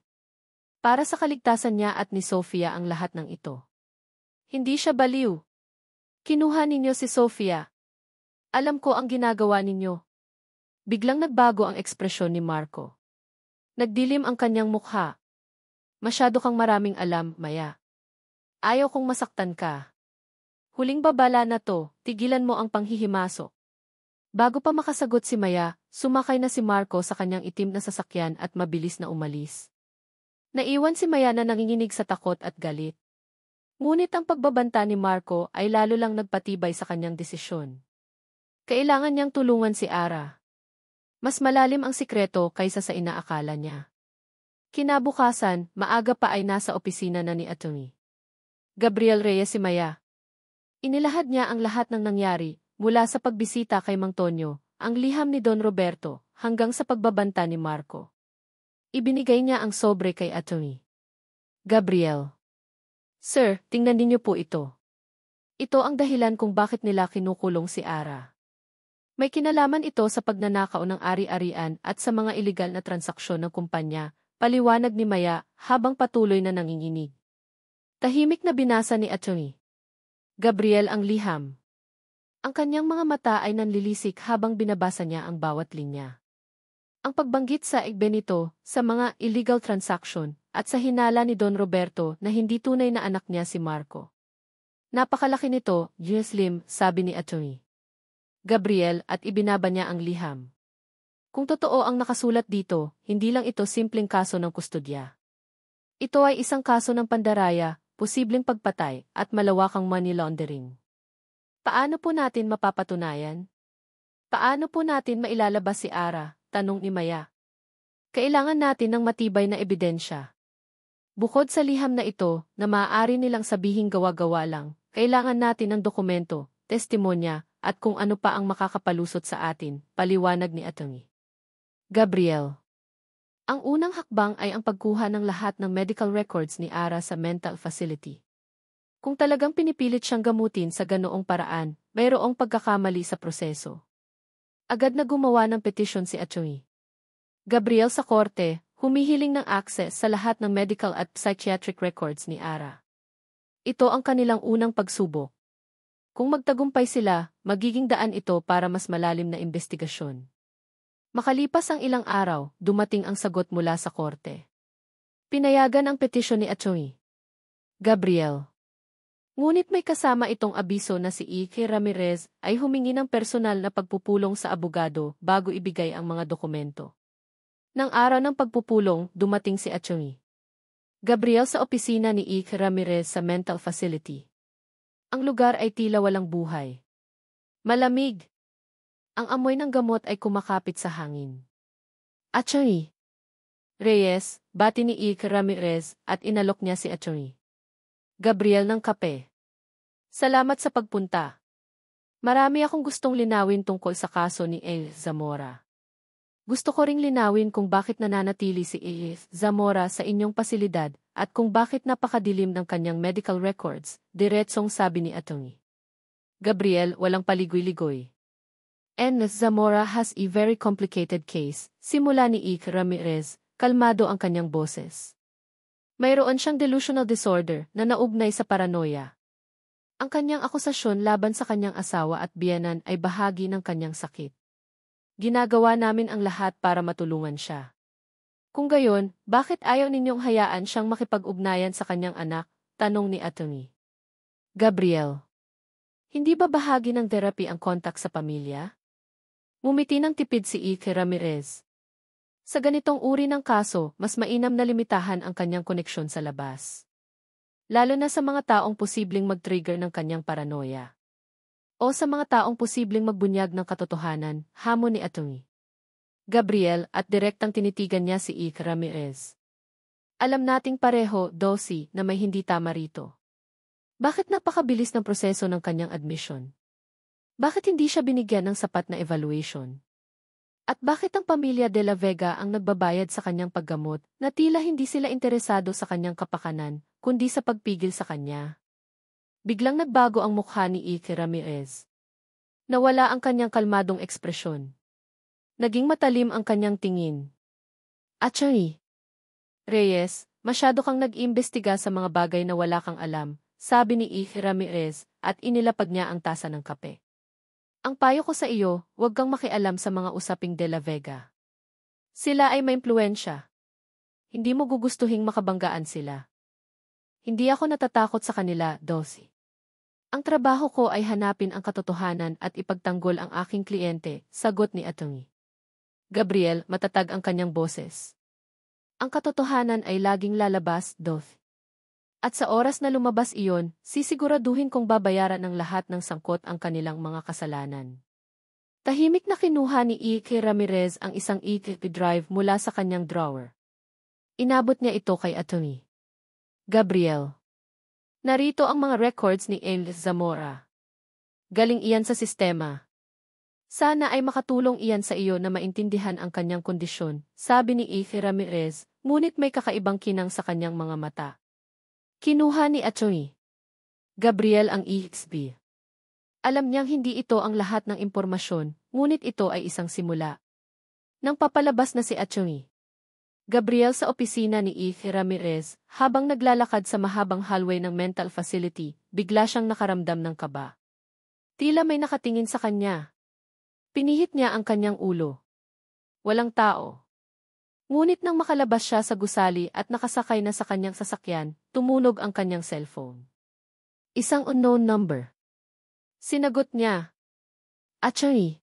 Para sa kaligtasan niya at ni Sofia ang lahat ng ito. Hindi siya baliw. Kinuha ninyo si Sofia. Alam ko ang ginagawa ninyo. Biglang nagbago ang ekspresyon ni Marco. Nagdilim ang kanyang mukha. Masyado kang maraming alam, Maya. Ayaw kong masaktan ka. Huling babala na to, tigilan mo ang panghihimasok. Bago pa makasagot si Maya, sumakay na si Marco sa kanyang itim na sasakyan at mabilis na umalis. Naiwan si Maya na nanginginig sa takot at galit. Ngunit ang pagbabanta ni Marco ay lalo lang nagpatibay sa kanyang desisyon. Kailangan niyang tulungan si Ara. Mas malalim ang sikreto kaysa sa inaakala niya. Kinabukasan, maaga pa ay nasa opisina na ni Atty. Gabriel Reyes si Maya. Inilahad niya ang lahat ng nangyari, mula sa pagbisita kay Mang Tonyo, ang liham ni Don Roberto, hanggang sa pagbabanta ni Marco. Ibinigay niya ang sobre kay Atty. Gabriel. Sir, tingnan ninyo po ito. Ito ang dahilan kung bakit nila kinukulong si Ara. May kinalaman ito sa pagnanakaw ng ari-arian at sa mga iligal na transaksyon ng kumpanya, paliwanag ni Maya habang patuloy na nanginginig. Tahimik na binasa ni Atty. Gabriel ang liham. Ang kanyang mga mata ay nanlilisik habang binabasa niya ang bawat linya. Ang pagbanggit sa Benito, sa mga illegal transaction, at sa hinala ni Don Roberto na hindi tunay na anak niya si Marco. Napakalaki nito, Slim, sabi ni Atty. Gabriel at ibinaba niya ang liham. Kung totoo ang nakasulat dito, hindi lang ito simpleng kaso ng kustodya. Ito ay isang kaso ng pandaraya, posibleng pagpatay, at malawakang money laundering. Paano po natin mapapatunayan? Paano po natin mailalabas si Ara? Tanong ni Maya. Kailangan natin ng matibay na ebidensya. Bukod sa liham na ito, na maaari nilang sabihing gawa-gawa lang, kailangan natin ng dokumento, testimonya, at kung ano pa ang makakapalusot sa atin, paliwanag ni Atty. Gabriel. Ang unang hakbang ay ang pagkuha ng lahat ng medical records ni Ara sa mental facility. Kung talagang pinipilit siyang gamutin sa ganoong paraan, mayroong pagkakamali sa proseso. Agad na gumawa ng petisyon si Atty. Gabriel sa korte, humihiling ng access sa lahat ng medical at psychiatric records ni Ara. Ito ang kanilang unang pagsubok. Kung magtagumpay sila, magiging daan ito para mas malalim na investigasyon. Makalipas ang ilang araw, dumating ang sagot mula sa korte. Pinayagan ang petisyon ni Atty. Gabriel. Ngunit may kasama itong abiso na si Ike Ramirez ay humingi ng personal na pagpupulong sa abogado bago ibigay ang mga dokumento. Nang araw ng pagpupulong, dumating si Atty. Gabriel sa opisina ni Ike Ramirez sa mental facility. Ang lugar ay tila walang buhay. Malamig. Ang amoy ng gamot ay kumakapit sa hangin. Atty. Reyes, bati ni Ike Ramirez at inalok niya si Atty. Gabriel ng kape. Salamat sa pagpunta. Marami akong gustong linawin tungkol sa kaso ni El Zamora. Gusto ko ring linawin kung bakit nananatili si El Zamora sa inyong pasilidad at kung bakit napakadilim ng kanyang medical records, diretsong sabi ni Atty. Gabriel, walang paligoy-ligoy. El Zamora has a very complicated case, simula ni Ike Ramirez, kalmado ang kanyang boses. Mayroon siyang delusional disorder na naugnay sa paranoia. Ang kanyang akusasyon laban sa kanyang asawa at biyenan ay bahagi ng kanyang sakit. Ginagawa namin ang lahat para matulungan siya. Kung gayon, bakit ayaw ninyong hayaan siyang makipag-ugnayan sa kanyang anak? Tanong ni Atty. Gabriel. Hindi ba bahagi ng therapy ang kontak sa pamilya? Ngumiti ng tipid si Ike Ramirez. Sa ganitong uri ng kaso, mas mainam na limitahan ang kanyang koneksyon sa labas. Lalo na sa mga taong posibleng mag-trigger ng kanyang paranoia. O sa mga taong posibleng magbunyag ng katotohanan, hamon ni Atty. Gabriel at direktang tinitigan niya si Ike Ramirez. Alam nating pareho, Dosi, na may hindi tama rito. Bakit napakabilis ng proseso ng kanyang admission? Bakit hindi siya binigyan ng sapat na evaluation? At bakit ang pamilya de la Vega ang nagbabayad sa kanyang paggamot na tila hindi sila interesado sa kanyang kapakanan, kundi sa pagpigil sa kanya? Biglang nagbago ang mukha ni Ike Ramirez. Nawala ang kanyang kalmadong ekspresyon. Naging matalim ang kanyang tingin. Atty. Reyes, masyado kang nag-imbestiga sa mga bagay na wala kang alam, sabi ni Ike Ramirez at inilapag niya ang tasa ng kape. Ang payo ko sa iyo, huwag kang makialam sa mga usaping De La Vega. Sila ay maimpluwensya. Hindi mo gugustuhing makabanggaan sila. Hindi ako natatakot sa kanila, Dossie. Ang trabaho ko ay hanapin ang katotohanan at ipagtanggol ang aking kliyente, sagot ni Atty. Gabriel, matatag ang kanyang boses. Ang katotohanan ay laging lalabas, Dossie. At sa oras na lumabas iyon, sisiguraduhin kong babayaran ng lahat ng sangkot ang kanilang mga kasalanan. Tahimik na kinuha ni Ike Ramirez ang isang Ike drive mula sa kanyang drawer. Inabot niya ito kay Atty. Gabriel. Narito ang mga records ni El Zamora. Galing iyan sa sistema. Sana ay makatulong iyan sa iyo na maintindihan ang kanyang kondisyon, sabi ni Ike Ramirez, ngunit may kakaibang kinang sa kanyang mga mata. Kinuha ni Atty. Gabriel ang EXP. Alam niyang hindi ito ang lahat ng impormasyon, ngunit ito ay isang simula. Nang papalabas na si Atty. Gabriel sa opisina ni Ike Ramirez, habang naglalakad sa mahabang hallway ng mental facility, bigla siyang nakaramdam ng kaba. Tila may nakatingin sa kanya. Pinihit niya ang kanyang ulo. Walang tao. Ngunit nang makalabas siya sa gusali at nakasakay na sa kanyang sasakyan, tumunog ang kanyang cellphone. Isang unknown number. Sinagot niya. Atty.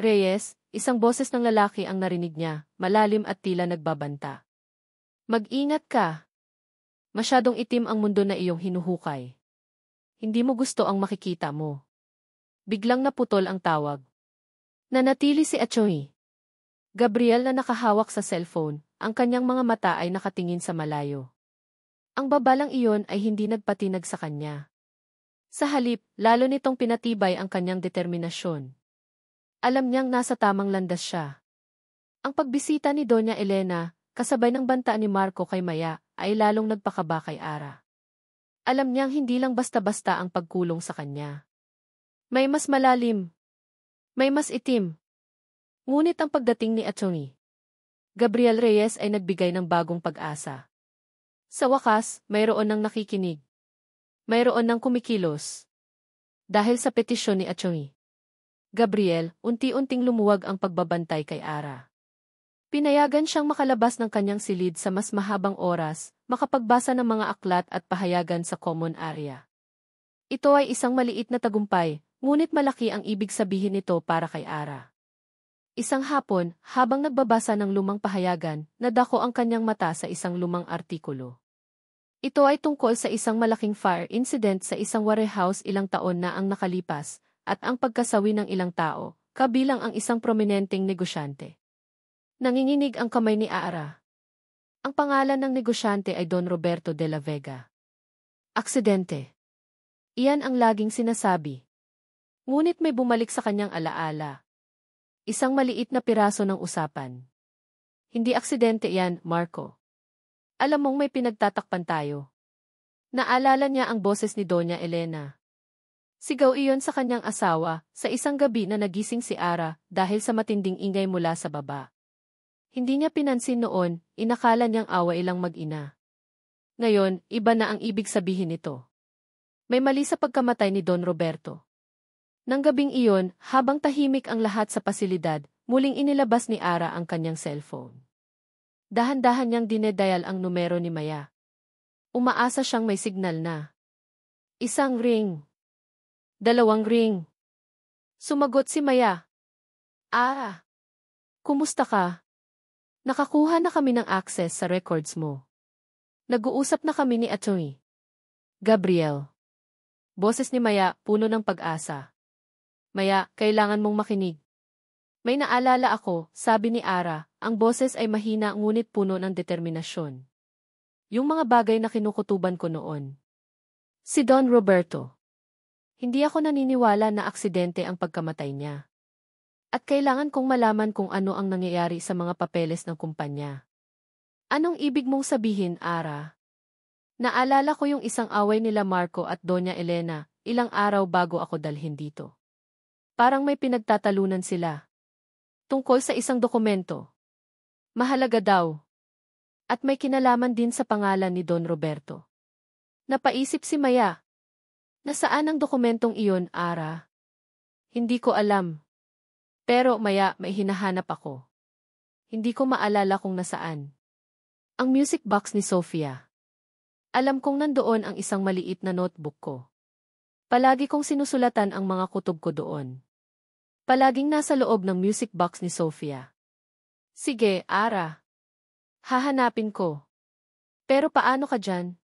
Reyes, isang boses ng lalaki ang narinig niya, malalim at tila nagbabanta. Mag-ingat ka. Masyadong itim ang mundo na iyong hinuhukay. Hindi mo gusto ang makikita mo. Biglang naputol ang tawag. Nanatili si Atty. Gabriel na nakahawak sa cellphone, ang kanyang mga mata ay nakatingin sa malayo. Ang babalang iyon ay hindi nagpatinag sa kanya. Sa halip, lalo nitong pinatibay ang kanyang determinasyon. Alam niyang nasa tamang landas siya. Ang pagbisita ni Doña Elena, kasabay ng banta ni Marco kay Maya, ay lalong nagpakaba kay Ara. Alam niyang hindi lang basta-basta ang pagkulong sa kanya. May mas malalim. May mas itim. Ngunit ang pagdating ni Atty. Gabriel Reyes ay nagbigay ng bagong pag-asa. Sa wakas, mayroon ng nakikinig. Mayroon ng kumikilos. Dahil sa petisyon ni Atty. Gabriel, unti-unting lumuwag ang pagbabantay kay Ara. Pinayagan siyang makalabas ng kanyang silid sa mas mahabang oras, makapagbasa ng mga aklat at pahayagan sa common area. Ito ay isang maliit na tagumpay, ngunit malaki ang ibig sabihin nito para kay Ara. Isang hapon, habang nagbabasa ng lumang pahayagan, nadako ang kanyang mata sa isang lumang artikulo. Ito ay tungkol sa isang malaking fire incident sa isang warehouse ilang taon na ang nakalipas, at ang pagkasawi ng ilang tao, kabilang ang isang prominenteng negosyante. Nanginginig ang kamay ni Ara. Ang pangalan ng negosyante ay Don Roberto de la Vega. Aksidente. Iyan ang laging sinasabi. Ngunit may bumalik sa kanyang alaala. Isang maliit na piraso ng usapan. Hindi aksidente yan, Marco. Alam mong may pinagtatakpan tayo. Naalala niya ang boses ni Doña Elena. Sigaw iyon sa kanyang asawa, sa isang gabi na nagising si Ara dahil sa matinding ingay mula sa baba. Hindi niya pinansin noon, inakala niyang away lang mag-ina. Ngayon, iba na ang ibig sabihin nito. May mali sa pagkamatay ni Don Roberto. Nang gabing iyon, habang tahimik ang lahat sa pasilidad, muling inilabas ni Ara ang kanyang cellphone. Dahan-dahan niyang dinedial ang numero ni Maya. Umaasa siyang may signal na. Isang ring. 2 ring. Sumagot si Maya. Ah. Kumusta ka? Nakakuha na kami ng access sa records mo. Nag-uusap na kami ni Atty. Gabriel. Boses ni Maya, puno ng pag-asa. Maya, kailangan mong makinig. May naalala ako, sabi ni Ara, ang boses ay mahina ngunit puno ng determinasyon. Yung mga bagay na kinukutuban ko noon. Si Don Roberto. Hindi ako naniniwala na aksidente ang pagkamatay niya. At kailangan kong malaman kung ano ang nangyayari sa mga papeles ng kumpanya. Anong ibig mong sabihin, Ara? Naalala ko yung isang away nila Marco at Doña Elena, ilang araw bago ako dalhin dito. Parang may pinagtatalunan sila. Tungkol sa isang dokumento. Mahalaga daw. At may kinalaman din sa pangalan ni Don Roberto. Napaisip si Maya. Nasaan ang dokumentong iyon, Ara? Hindi ko alam. Pero maya may hinahanap ako. Hindi ko maalala kung nasaan. Ang music box ni Sofia. Alam kong nandoon ang isang maliit na notebook ko. Palagi kong sinusulatan ang mga kutob ko doon. Palaging nasa loob ng music box ni Sofia. Sige, Ara. Hahanapin ko. Pero paano ka dyan?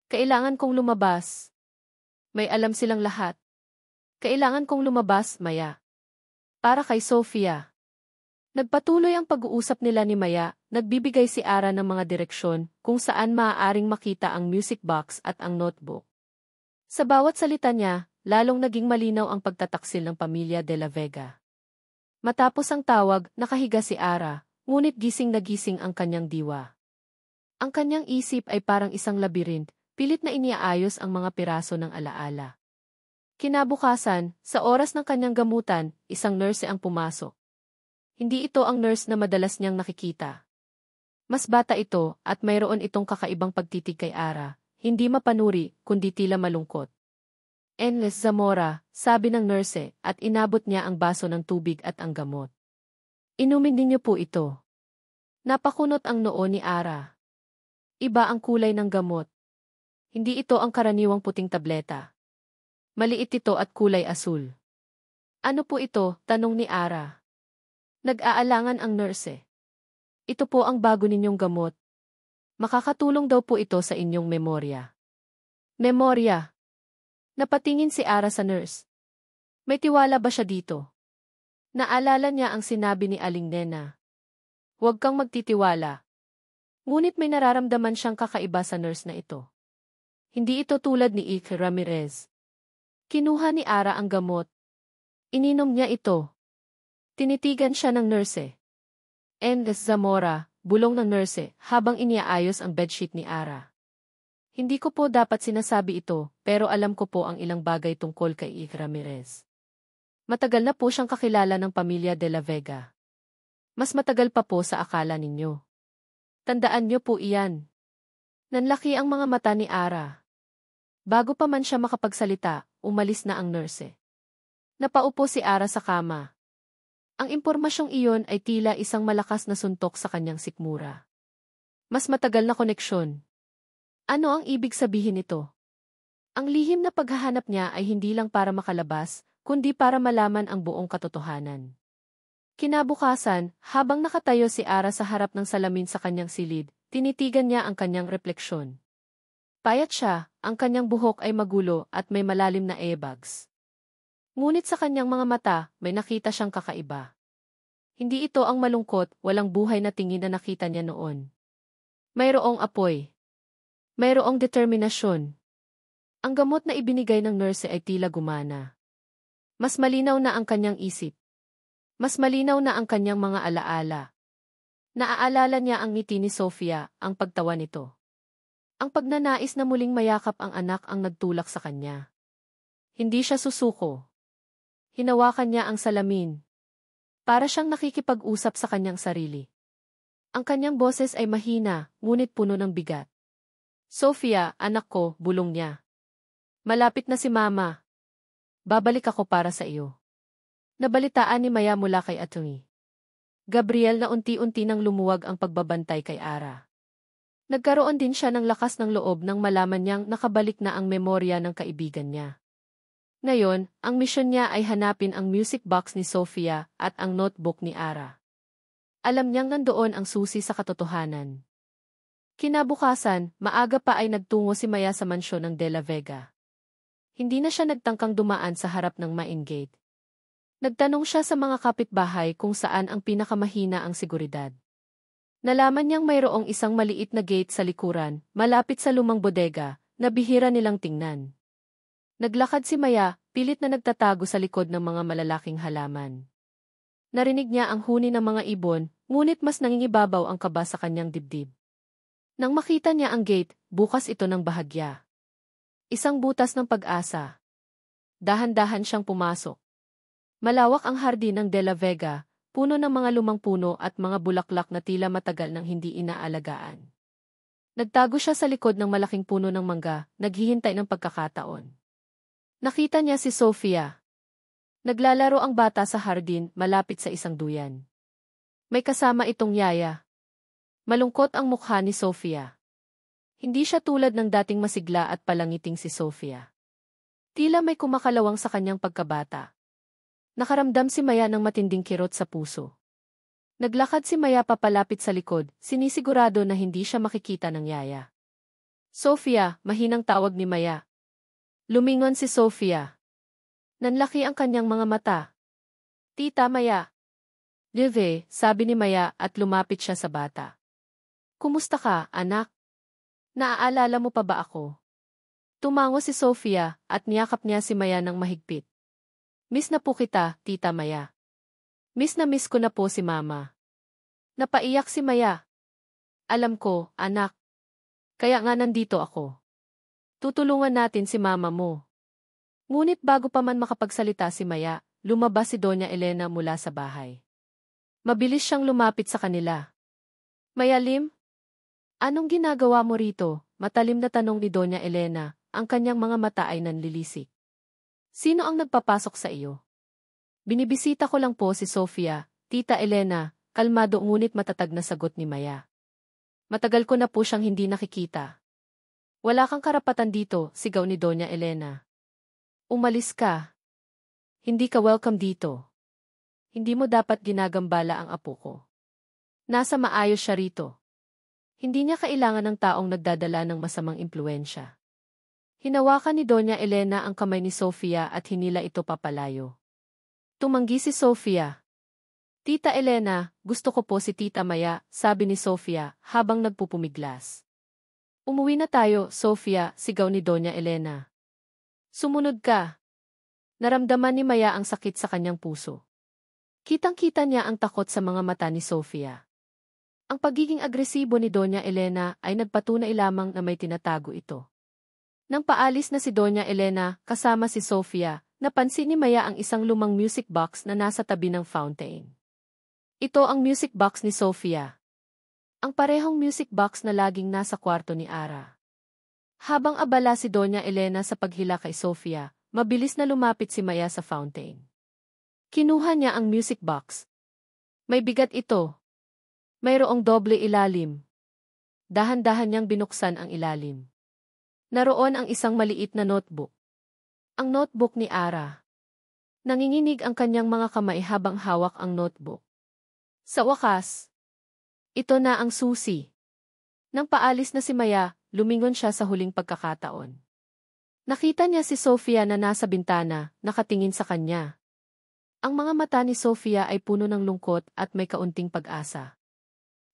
Kailangan kong lumabas. May alam silang lahat. Kailangan kong lumabas, Maya. Para kay Sofia. Nagpatuloy ang pag-uusap nila ni Maya, nagbibigay si Ara ng mga direksyon kung saan maaaring makita ang music box at ang notebook. Sa bawat salita niya, lalong naging malinaw ang pagtataksil ng pamilya de la Vega. Matapos ang tawag, nakahiga si Ara, ngunit gising na gising ang kanyang diwa. Ang kanyang isip ay parang isang labirint, pilit na iniaayos ang mga piraso ng alaala. Kinabukasan, sa oras ng kanyang gamutan, isang nurse ang pumasok. Hindi ito ang nurse na madalas niyang nakikita. Mas bata ito at mayroon itong kakaibang pagtitig kay Ara, hindi mapanuri kundi tila malungkot. Enles Zamora, sabi ng nurse at inabot niya ang baso ng tubig at ang gamot. Inumin ninyo po ito. Napakunot ang noo ni Ara. Iba ang kulay ng gamot. Hindi ito ang karaniwang puting tableta. Maliit ito at kulay asul. Ano po ito? Tanong ni Ara. Nag-aalangan ang nurse. Ito po ang bago ninyong gamot. Makakatulong daw po ito sa inyong memorya. Memorya. Napatingin si Ara sa nurse. May tiwala ba siya dito? Naalala niya ang sinabi ni Aling Nena. Huwag kang magtitiwala. Ngunit may nararamdaman siyang kakaiba sa nurse na ito. Hindi ito tulad ni Ik Ramirez. Kinuha ni Ara ang gamot. Ininom niya ito. Tinitigan siya ng nurse. Enles Zamora, bulong ng nurse habang iniaayos ang bedsheet ni Ara. Hindi ko po dapat sinasabi ito, pero alam ko po ang ilang bagay tungkol kay Ik Ramirez. Matagal na po siyang kakilala ng pamilya de la Vega. Mas matagal pa po sa akala ninyo. Tandaan niyo po iyan. Nanlaki ang mga mata ni Ara. Bago pa man siya makapagsalita, umalis na ang nurse. Napaupo si Ara sa kama. Ang impormasyong iyon ay tila isang malakas na suntok sa kanyang sikmura. Mas matagal na koneksyon. Ano ang ibig sabihin nito? Ang lihim na paghahanap niya ay hindi lang para makalabas, kundi para malaman ang buong katotohanan. Kinabukasan, habang nakatayo si Ara sa harap ng salamin sa kanyang silid, tinitigan niya ang kanyang refleksyon. Payat siya, ang kanyang buhok ay magulo at may malalim na earbags. Ngunit sa kanyang mga mata, may nakita siyang kakaiba. Hindi ito ang malungkot, walang buhay na tingin na nakita niya noon. Mayroong apoy. Mayroong determinasyon. Ang gamot na ibinigay ng nurse ay tila gumana. Mas malinaw na ang kanyang isip. Mas malinaw na ang kanyang mga alaala. Naaalala niya ang ngiti ni Sofia, ang pagtawa nito. Ang pagnanais na muling mayakap ang anak ang nagtulak sa kanya. Hindi siya susuko. Hinawakan niya ang salamin. Para siyang nakikipag-usap sa kanyang sarili. Ang kanyang boses ay mahina, ngunit puno ng bigat. Sofia, anak ko, bulong niya. Malapit na si Mama. Babalik ako para sa iyo. Nabalitaan ni Maya mula kay Atty. Gabriel na unti-unti nang lumuwag ang pagbabantay kay Ara. Nagkaroon din siya ng lakas ng loob nang malaman niyang nakabalik na ang memorya ng kaibigan niya. Ngayon, ang misyon niya ay hanapin ang music box ni Sofia at ang notebook ni Ara. Alam niyang nandoon ang susi sa katotohanan. Kinabukasan, maaga pa ay nagtungo si Maya sa mansyon ng De La Vega. Hindi na siya nagtangkang dumaan sa harap ng main gate. Nagtanong siya sa mga kapitbahay kung saan ang pinakamahina ang seguridad. Nalaman niyang mayroong isang maliit na gate sa likuran, malapit sa lumang bodega, na bihira nilang tingnan. Naglakad si Maya, pilit na nagtatago sa likod ng mga malalaking halaman. Narinig niya ang huni ng mga ibon, ngunit mas nangingibabaw ang kaba sa kanyang dibdib. Nang makita niya ang gate, bukas ito ng bahagya. Isang butas ng pag-asa. Dahan-dahan siyang pumasok. Malawak ang hardin ng De La Vega, puno ng mga lumang puno at mga bulaklak na tila matagal nang hindi inaalagaan. Nagtago siya sa likod ng malaking puno ng mangga, naghihintay ng pagkakataon. Nakita niya si Sofia. Naglalaro ang bata sa hardin malapit sa isang duyan. May kasama itong yaya. Malungkot ang mukha ni Sofia. Hindi siya tulad ng dating masigla at palangiting si Sofia. Tila may kumakalawang sa kanyang pagkabata. Nakaramdam si Maya ng matinding kirot sa puso. Naglakad si Maya papalapit sa likod, sinisigurado na hindi siya makikita ng yaya. Sofia, mahinang tawag ni Maya. Lumingon si Sofia. Nanlaki ang kanyang mga mata. Tita Maya. Live, sabi ni Maya at lumapit siya sa bata. Kumusta ka, anak? Naaalala mo pa ba ako? Tumango si Sofia at niyakap niya si Maya ng mahigpit. Miss na po kita, Tita Maya. Miss na miss ko na po si Mama. Napaiyak si Maya. Alam ko, anak. Kaya nga nandito ako. Tutulungan natin si Mama mo. Ngunit bago pa man makapagsalita si Maya, lumabas si Doña Elena mula sa bahay. Mabilis siyang lumapit sa kanila. Mayalim? Anong ginagawa mo rito? Matalim na tanong ni Doña Elena, ang kanyang mga mata ay nanlilisik. Sino ang nagpapasok sa iyo? Binibisita ko lang po si Sofia, Tita Elena, kalmado ngunit matatag na sagot ni Maya. Matagal ko na po siyang hindi nakikita. Wala kang karapatan dito, sigaw ni Doña Elena. Umalis ka. Hindi ka welcome dito. Hindi mo dapat ginagambala ang apo ko. Nasa maayos siya rito. Hindi niya kailangan ng taong nagdadala ng masamang impluensya. Hinawakan ni Doña Elena ang kamay ni Sofia at hinila ito papalayo. Tumanggi si Sofia. Tita Elena, gusto ko po si Tita Maya, sabi ni Sofia habang nagpupumiglas. Umuwi na tayo, Sofia, sigaw ni Doña Elena. Sumunod ka. Naramdaman ni Maya ang sakit sa kanyang puso. Kitang-kita niya ang takot sa mga mata ni Sofia. Ang pagiging agresibo ni Doña Elena ay nagpatunay lamang na may tinatago ito. Nang paalis na si Doña Elena kasama si Sofia, napansin ni Maya ang isang lumang music box na nasa tabi ng fountain. Ito ang music box ni Sofia. Ang parehong music box na laging nasa kwarto ni Ara. Habang abala si Doña Elena sa paghila kay Sofia, mabilis na lumapit si Maya sa fountain. Kinuha niya ang music box. May bigat ito. Mayroong doble ilalim. Dahan-dahan niyang binuksan ang ilalim. Naroon ang isang maliit na notebook. Ang notebook ni Ara. Nanginginig ang kanyang mga kamay habang hawak ang notebook. Sa wakas, ito na ang susi. Nang paalis na si Maya, lumingon siya sa huling pagkakataon. Nakita niya si Sofia na nasa bintana, nakatingin sa kanya. Ang mga mata ni Sofia ay puno ng lungkot at may kaunting pag-asa.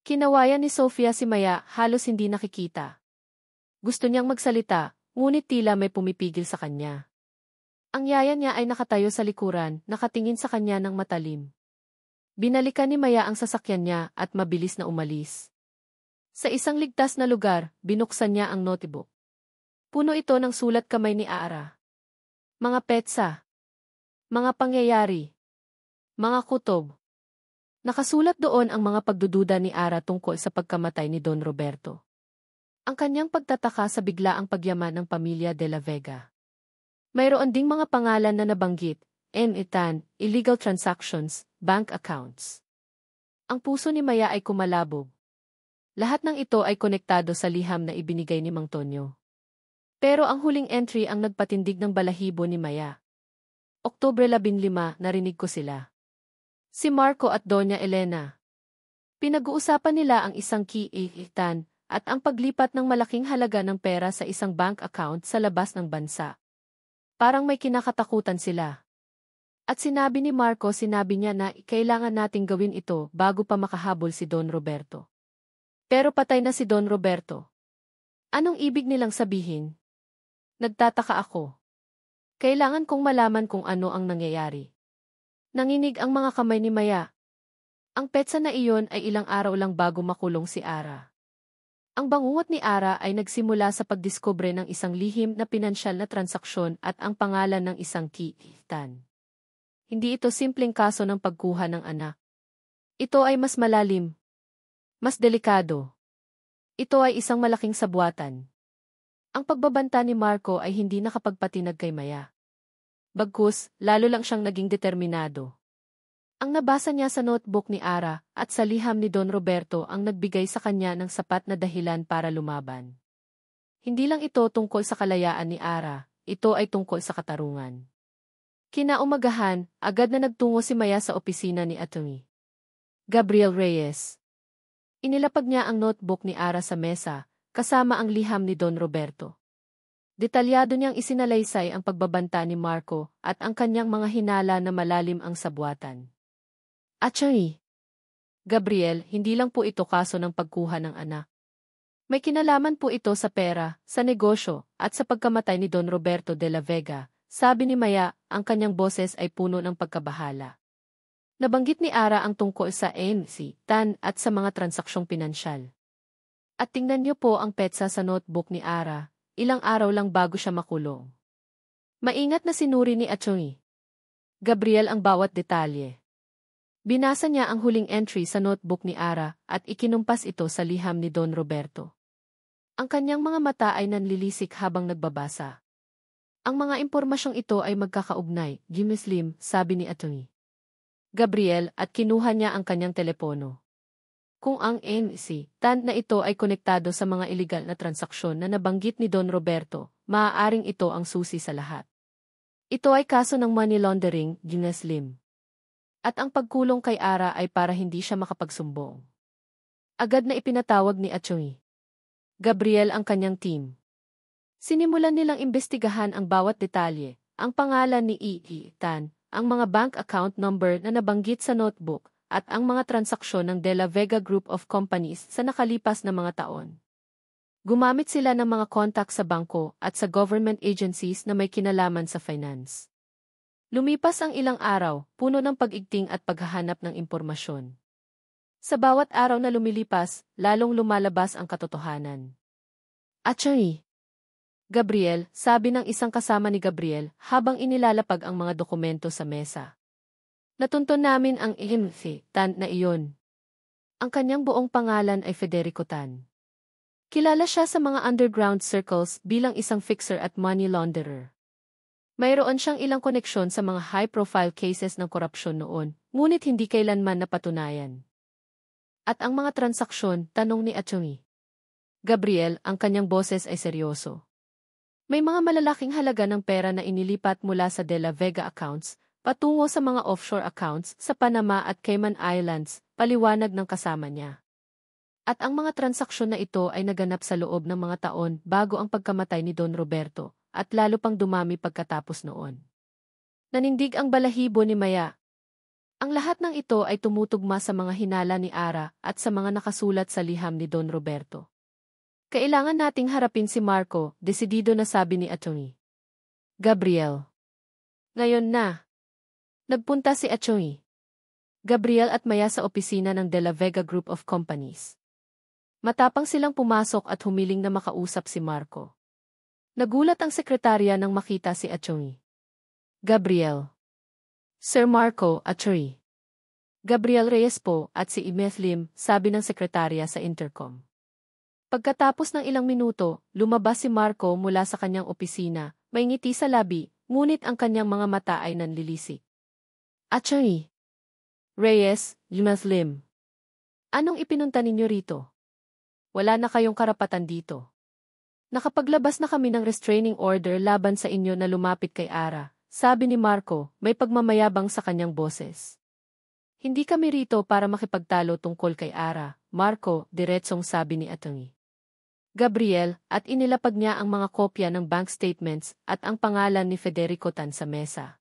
Kinawayan ni Sofia si Maya, halos hindi nakikita. Gusto niyang magsalita, ngunit tila may pumipigil sa kanya. Ang yaya niya ay nakatayo sa likuran, nakatingin sa kanya ng matalim. Binalikan ni Maya ang sasakyan niya at mabilis na umalis. Sa isang ligtas na lugar, binuksan niya ang notebook. Puno ito ng sulat kamay ni Ara. Mga petsa. Mga pangyayari. Mga kutob. Nakasulat doon ang mga pagdududa ni Ara tungkol sa pagkamatay ni Don Roberto. Ang kanyang pagtataka sa biglaang pagyaman ng pamilya de la Vega. Mayroon ding mga pangalan na nabanggit, illegal transactions, bank accounts. Ang puso ni Maya ay kumalabog. Lahat ng ito ay konektado sa liham na ibinigay ni Mang Tonyo. Pero ang huling entry ang nagpatindig ng balahibo ni Maya. Oktubre 15, narinig ko sila. Si Marco at Doña Elena. Pinag-uusapan nila ang isang kiitan at ang paglipat ng malaking halaga ng pera sa isang bank account sa labas ng bansa. Parang may kinakatakutan sila. At sinabi ni Marco, sinabi niya na kailangan nating gawin ito bago pa makahabol si Don Roberto. Pero patay na si Don Roberto. Anong ibig nilang sabihin? Nagtataka ako. Kailangan kong malaman kung ano ang nangyayari. Nanginig ang mga kamay ni Maya. Ang petsa na iyon ay ilang araw lang bago makulong si Ara. Ang bangungot ni Ara ay nagsimula sa pagdiskubre ng isang lihim na pinansyal na transaksyon at ang pangalan ng isang kiitan. Hindi ito simpleng kaso ng pagkuha ng anak. Ito ay mas malalim. Mas delikado. Ito ay isang malaking sabwatan. Ang pagbabanta ni Marco ay hindi nakapagpatinag kay Maya. Bagkus, lalo lang siyang naging determinado. Ang nabasa niya sa notebook ni Ara at sa liham ni Don Roberto ang nagbigay sa kanya ng sapat na dahilan para lumaban. Hindi lang ito tungkol sa kalayaan ni Ara, ito ay tungkol sa katarungan. Kinaumagahan, agad na nagtungo si Maya sa opisina ni Atty. Gabriel Reyes. Inilapag niya ang notebook ni Ara sa mesa, kasama ang liham ni Don Roberto. Detalyado niyang isinalaysay ang pagbabanta ni Marco at ang kanyang mga hinala na malalim ang sabwatan. Atty. Gabriel, hindi lang po ito kaso ng pagkuha ng anak. May kinalaman po ito sa pera, sa negosyo, at sa pagkamatay ni Don Roberto de la Vega. Sabi ni Maya, ang kanyang boses ay puno ng pagkabahala. Nabanggit ni Ara ang tungkol sa ANC, TAN at sa mga transaksyong pinansyal. At tingnan niyo po ang petsa sa notebook ni Ara, ilang araw lang bago siya makulong. Maingat na sinuri ni Atty. Gabriel ang bawat detalye. Binasa niya ang huling entry sa notebook ni Ara at ikinumpas ito sa liham ni Don Roberto. Ang kanyang mga mata ay nanlilisik habang nagbabasa. Ang mga impormasyong ito ay magkakaugnay, Jimmy Slim, sabi ni Atty. Gabriel at kinuha niya ang kanyang telepono. Kung ang ANC, TAN na ito ay konektado sa mga iligal na transaksyon na nabanggit ni Don Roberto, maaaring ito ang susi sa lahat. Ito ay kaso ng money laundering, Jimmy Slim. At ang pagkulong kay Ara ay para hindi siya makapagsumbong. Agad na ipinatawag ni Atty. Gabriel ang kanyang team. Sinimulan nilang imbestigahan ang bawat detalye, ang pangalan ni Tan, ang mga bank account number na nabanggit sa notebook, at ang mga transaksyon ng De La Vega Group of Companies sa nakalipas na mga taon. Gumamit sila ng mga kontak sa bangko at sa government agencies na may kinalaman sa finance. Lumipas ang ilang araw, puno ng pag-igting at paghahanap ng impormasyon. Sa bawat araw na lumilipas, lalong lumalabas ang katotohanan. Atty. Gabriel, sabi ng isang kasama ni Gabriel habang inilalapag ang mga dokumento sa mesa. Natunton namin ang Tan na iyon. Ang kanyang buong pangalan ay Federico Tan. Kilala siya sa mga underground circles bilang isang fixer at money launderer. Mayroon siyang ilang koneksyon sa mga high-profile cases ng korupsyon noon, ngunit hindi kailanman napatunayan. At ang mga transaksyon, tanong ni Atty. Gabriel, ang kanyang boses ay seryoso. May mga malalaking halaga ng pera na inilipat mula sa De La Vega accounts, patungo sa mga offshore accounts sa Panama at Cayman Islands, paliwanag ng kasama niya. At ang mga transaksyon na ito ay naganap sa loob ng mga taon bago ang pagkamatay ni Don Roberto, at lalo pang dumami pagkatapos noon. Nanindig ang balahibo ni Maya. Ang lahat ng ito ay tumutugma sa mga hinala ni Ara at sa mga nakasulat sa liham ni Don Roberto. Kailangan nating harapin si Marco, desidido na sabi ni Atty. Gabriel. Ngayon na. Nagpunta si Atty. Gabriel at Maya sa opisina ng De La Vega Group of Companies. Matapang silang pumasok at humiling na makausap si Marco. Nagulat ang sekretarya nang makita si Atty. Gabriel. Sir Marco, Atty. Gabriel Reyes po at si Imeth Lim, sabi ng sekretarya sa intercom. Pagkatapos ng ilang minuto, lumabas si Marco mula sa kanyang opisina, may ngiti sa labi, ngunit ang kanyang mga mata ay nanlilisik. Atty. Reyes, Imeth Lim. Anong ipinunta ninyo rito? Wala na kayong karapatan dito. Nakapaglabas na kami ng restraining order laban sa inyo na lumapit kay Ara, sabi ni Marco, may pagmamayabang sa kanyang boses. Hindi kami rito para makipagtalo tungkol kay Ara, Marco, diretsong sabi ni Atty. Gabriel, at inilapag niya ang mga kopya ng bank statements at ang pangalan ni Federico Tan sa mesa.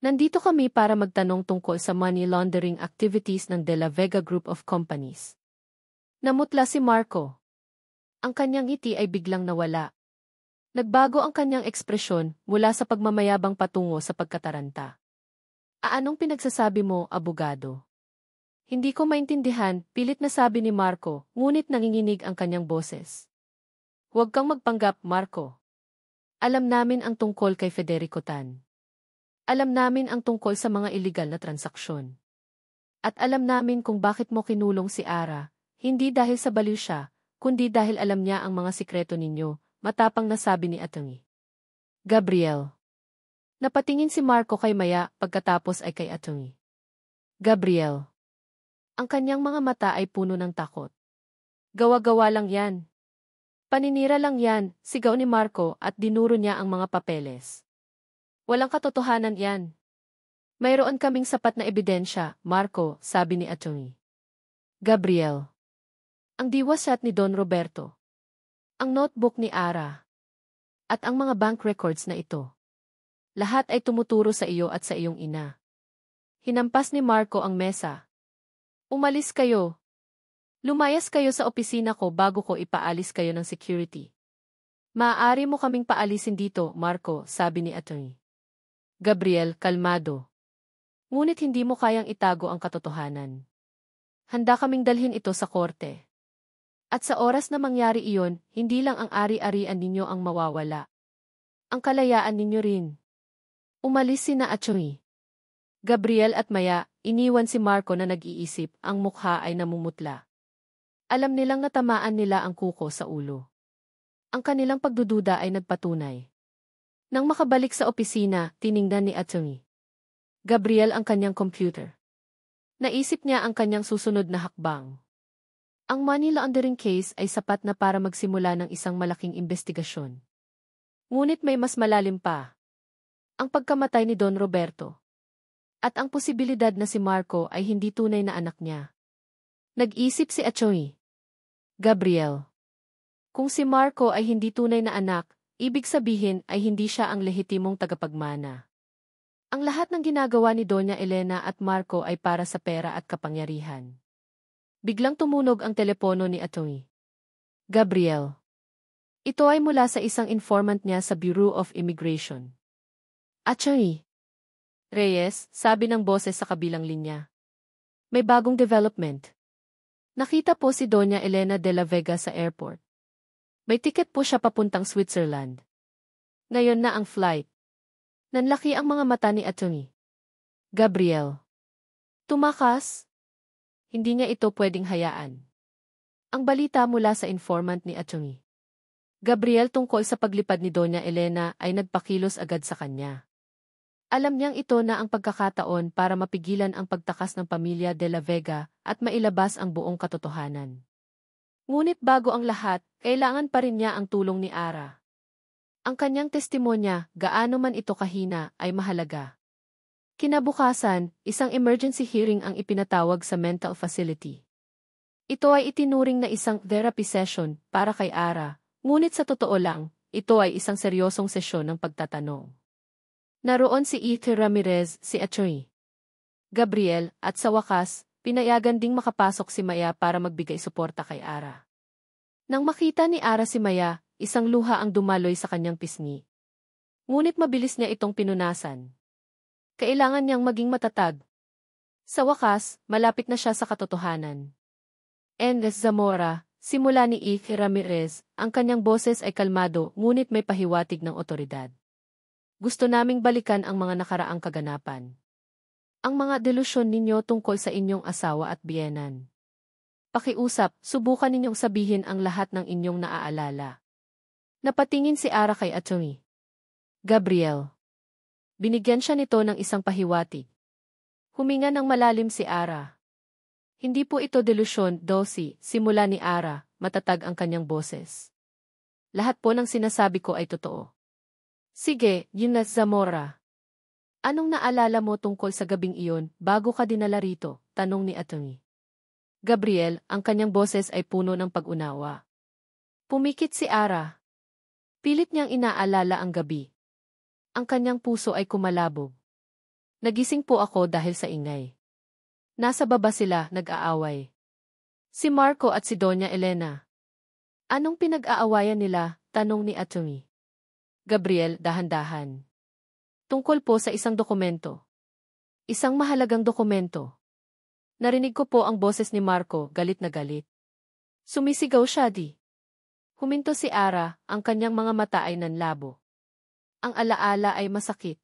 Nandito kami para magtanong tungkol sa money laundering activities ng De La Vega Group of Companies. Namutla si Marco. Ang kanyang ngiti ay biglang nawala. Nagbago ang kanyang ekspresyon mula sa pagmamayabang patungo sa pagkataranta. Anong pinagsasabi mo, abogado? Hindi ko maintindihan, pilit na sabi ni Marco, ngunit nanginginig ang kanyang boses. Huwag kang magpanggap, Marco. Alam namin ang tungkol kay Federico Tan. Alam namin ang tungkol sa mga iligal na transaksyon. At alam namin kung bakit mo kinulong si Ara, hindi dahil sa baliw siya, kundi dahil alam niya ang mga sikreto ninyo, matapang na sabi ni Atty. Gabriel. Napatingin si Marco kay Maya pagkatapos ay kay Atty. Gabriel. Ang kanyang mga mata ay puno ng takot. Gawa-gawa lang yan. Paninira lang yan, sigaw ni Marco at dinuro niya ang mga papeles. Walang katotohanan yan. Mayroon kaming sapat na ebidensya, Marco, sabi ni Atty. Gabriel. Ang diwasat ni Don Roberto. Ang notebook ni Ara. At ang mga bank records na ito. Lahat ay tumuturo sa iyo at sa iyong ina. Hinampas ni Marco ang mesa. Umalis kayo. Lumayas kayo sa opisina ko bago ko ipaalis kayo ng security. Maaari mo kaming paalisin dito, Marco, sabi ni Atty. Gabriel, kalmado. Ngunit hindi mo kayang itago ang katotohanan. Handa kaming dalhin ito sa korte. At sa oras na mangyari iyon, hindi lang ang ari-arian ninyo ang mawawala. Ang kalayaan ninyo rin. Umalis sina Atty. Gabriel at Maya, iniwan si Marco na nag-iisip, ang mukha ay namumutla. Alam nilang natamaan nila ang kuko sa ulo. Ang kanilang pagdududa ay nagpatunay. Nang makabalik sa opisina, tiningnan ni Atty. Gabriel ang kanyang computer. Naisip niya ang kanyang susunod na hakbang. Ang money laundering case ay sapat na para magsimula ng isang malaking investigasyon. Ngunit may mas malalim pa. Ang pagkamatay ni Don Roberto. At ang posibilidad na si Marco ay hindi tunay na anak niya. Nag-isip si Atty. Gabriel. Kung si Marco ay hindi tunay na anak, ibig sabihin ay hindi siya ang lehitimong tagapagmana. Ang lahat ng ginagawa ni Doña Elena at Marco ay para sa pera at kapangyarihan. Biglang tumunog ang telepono ni Atty. Gabriel. Ito ay mula sa isang informant niya sa Bureau of Immigration. Atty. Reyes, sabi ng boses sa kabilang linya. May bagong development. Nakita po si Doña Elena de la Vega sa airport. May ticket po siya papuntang Switzerland. Ngayon na ang flight. Nanlaki ang mga mata ni Atty. Gabriel. Tumakas? Hindi niya ito pwedeng hayaan. Ang balita mula sa informant ni Atty. Gabriel tungkol sa paglipad ni Doña Elena ay nagpakilos agad sa kanya. Alam niyang ito na ang pagkakataon para mapigilan ang pagtakas ng pamilya de la Vega at mailabas ang buong katotohanan. Ngunit bago ang lahat, kailangan pa rin niya ang tulong ni Ara. Ang kanyang testimonya, gaano man ito kahina, ay mahalaga. Kinabukasan, isang emergency hearing ang ipinatawag sa mental facility. Ito ay itinuring na isang therapy session para kay Ara, ngunit sa totoo lang, ito ay isang seryosong sesyon ng pagtatanong. Naroon si Ether Ramirez, si Atty. Gabriel, at sa wakas, pinayagan ding makapasok si Maya para magbigay suporta kay Ara. Nang makita ni Ara si Maya, isang luha ang dumaloy sa kanyang pisngi. Ngunit mabilis niya itong pinunasan. Kailangan niyang maging matatag. Sa wakas, malapit na siya sa katotohanan. Enres Zamora, simula ni Ether Ramirez, ang kanyang boses ay kalmado ngunit may pahiwatig ng otoridad. Gusto naming balikan ang mga nakaraang kaganapan. Ang mga delusyon ninyo tungkol sa inyong asawa at biyenan. Pakiusap, subukan ninyong sabihin ang lahat ng inyong naaalala. Napatingin si Ara kay Atty. Gabriel. Binigyan siya nito ng isang pahiwatig. Huminga ng malalim si Ara. Hindi po ito delusyon, Dosi, simula ni Ara, matatag ang kanyang boses. Lahat po ng sinasabi ko ay totoo. Sige, Yunas Zamora. Anong naalala mo tungkol sa gabing iyon bago ka dinala rito? Tanong ni Atty. Gabriel, ang kanyang boses ay puno ng pag-unawa. Pumikit si Ara. Pilit niyang inaalala ang gabi. Ang kanyang puso ay kumalabog. Nagising po ako dahil sa ingay. Nasa baba sila, nag-aaway. Si Marco at si Doña Elena. Anong pinag-aawayan nila? Tanong ni Atty. Gabriel, dahan-dahan. Tungkol po sa isang dokumento. Isang mahalagang dokumento. Narinig ko po ang boses ni Marco, galit na galit. Sumisigaw siya di. Huminto si Ara, ang kanyang mga mata ay nanlabo. Ang alaala ay masakit.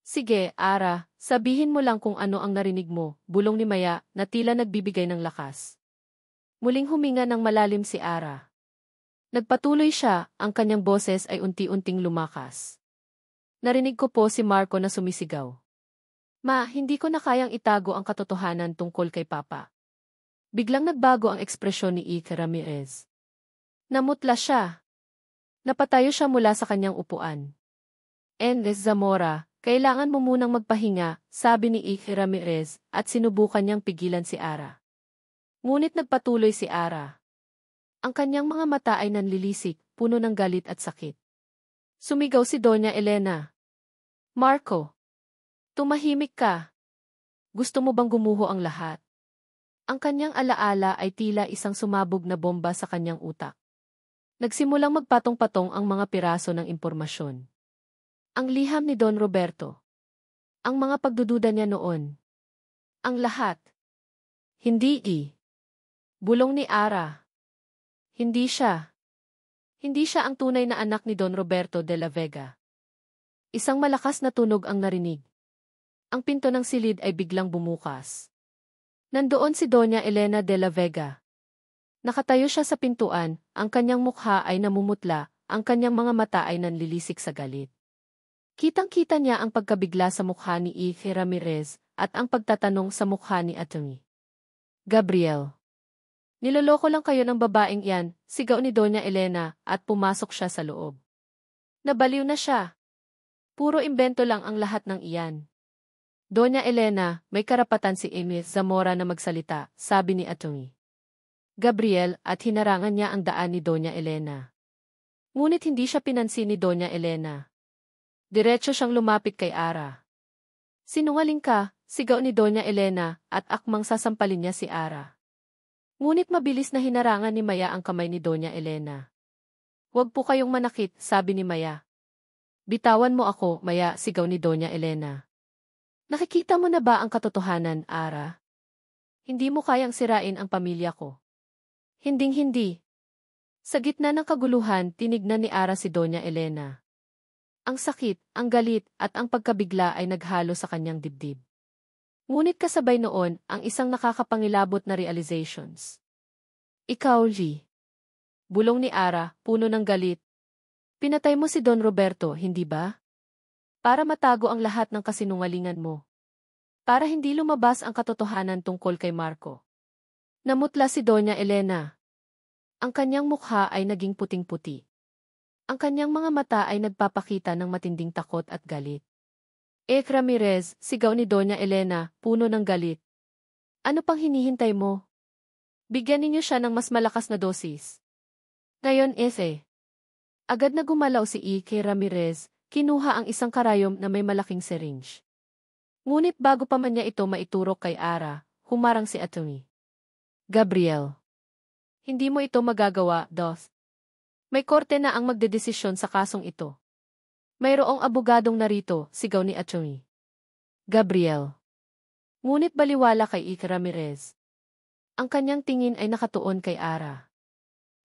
Sige, Ara, sabihin mo lang kung ano ang narinig mo, bulong ni Maya, na tila nagbibigay ng lakas. Muling huminga ng malalim si Ara. Nagpatuloy siya, ang kanyang boses ay unti-unting lumakas. Narinig ko po si Marco na sumisigaw. Ma, hindi ko na kayang itago ang katotohanan tungkol kay Papa. Biglang nagbago ang ekspresyon ni Ike Ramirez. Namutla siya. Napatayo siya mula sa kanyang upuan. Endes Zamora, kailangan mo munang magpahinga, sabi ni Ike Ramirez, at sinubukan niyang pigilan si Ara. Ngunit nagpatuloy si Ara. Ang kanyang mga mata ay nanlilisik, puno ng galit at sakit. Sumigaw si Doña Elena. Marco! Tumahimik ka. Gusto mo bang gumuho ang lahat? Ang kanyang alaala ay tila isang sumabog na bomba sa kanyang utak. Nagsimulang magpatong-patong ang mga piraso ng impormasyon. Ang liham ni Don Roberto. Ang mga pagdududa niya noon. Ang lahat. Hindi. Bulong ni Ara. Hindi siya. Hindi siya ang tunay na anak ni Don Roberto de la Vega. Isang malakas na tunog ang narinig. Ang pinto ng silid ay biglang bumukas. Nandoon si Doña Elena de la Vega. Nakatayo siya sa pintuan, ang kanyang mukha ay namumutla, ang kanyang mga mata ay nanlilisik sa galit. Kitang-kita niya ang pagkabigla sa mukha ni Ike Ramirez at ang pagtatanong sa mukha ni Atty. Gabriel. Niloloko lang kayo ng babaeng yan, sigaw ni Doña Elena at pumasok siya sa loob. Nabaliw na siya. Puro imbento lang ang lahat ng iyan. Doña Elena, may karapatan si Emil Zamora na magsalita, sabi ni Atty. Gabriel at hinarangan niya ang daan ni Doña Elena. Ngunit hindi siya pinansin ni Doña Elena. Diretso siyang lumapit kay Ara. Sinungaling ka, sigaw ni Doña Elena at akmang sasampalin niya si Ara. Ngunit mabilis na hinarangan ni Maya ang kamay ni Doña Elena. Huwag po kayong manakit, sabi ni Maya. Bitawan mo ako, Maya, sigaw ni Doña Elena. Nakikita mo na ba ang katotohanan, Ara? Hindi mo kayang sirain ang pamilya ko. Hinding-hindi. Sa gitna ng kaguluhan, tinignan ni Ara si Doña Elena. Ang sakit, ang galit, at ang pagkabigla ay naghalo sa kanyang dibdib. Ngunit kasabay noon, ang isang nakakapangilabot na realizations. Ikaw, Lee. Bulong ni Ara, puno ng galit. Pinatay mo si Don Roberto, hindi ba? Para matago ang lahat ng kasinungalingan mo. Para hindi lumabas ang katotohanan tungkol kay Marco. Namutla si Doña Elena. Ang kanyang mukha ay naging puting-puti. Ang kanyang mga mata ay nagpapakita ng matinding takot at galit. Ike Ramirez, sigaw ni Doña Elena, puno ng galit. Ano pang hinihintay mo? Bigyan ninyo siya ng mas malakas na dosis. Ngayon, agad na gumalaw si Ike Ramirez, kinuha ang isang karayom na may malaking syringe. Ngunit bago pa man niya ito maiturok kay Ara, humarang si Atty. Gabriel. Hindi mo ito magagawa, Doth. May korte na ang magdedesisyon sa kasong ito. Mayroong abogadong narito, sigaw ni Atty. Gabriel. Ngunit baliwala kay Ike Ramirez. Ang kanyang tingin ay nakatuon kay Ara.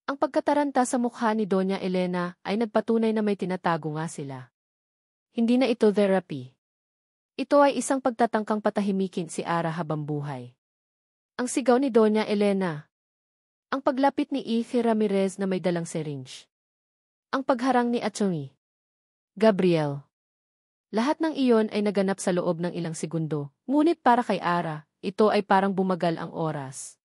Ang pagkataranta sa mukha ni Doña Elena ay nagpatunay na may tinatago nga sila. Hindi na ito therapy. Ito ay isang pagtatangkang patahimikin si Ara habang buhay. Ang sigaw ni Doña Elena. Ang paglapit ni Ike Ramirez na may dalang syringe. Ang pagharang ni Atty. Gabriel. Lahat ng iyon ay naganap sa loob ng ilang segundo, ngunit para kay Ara, ito ay parang bumagal ang oras.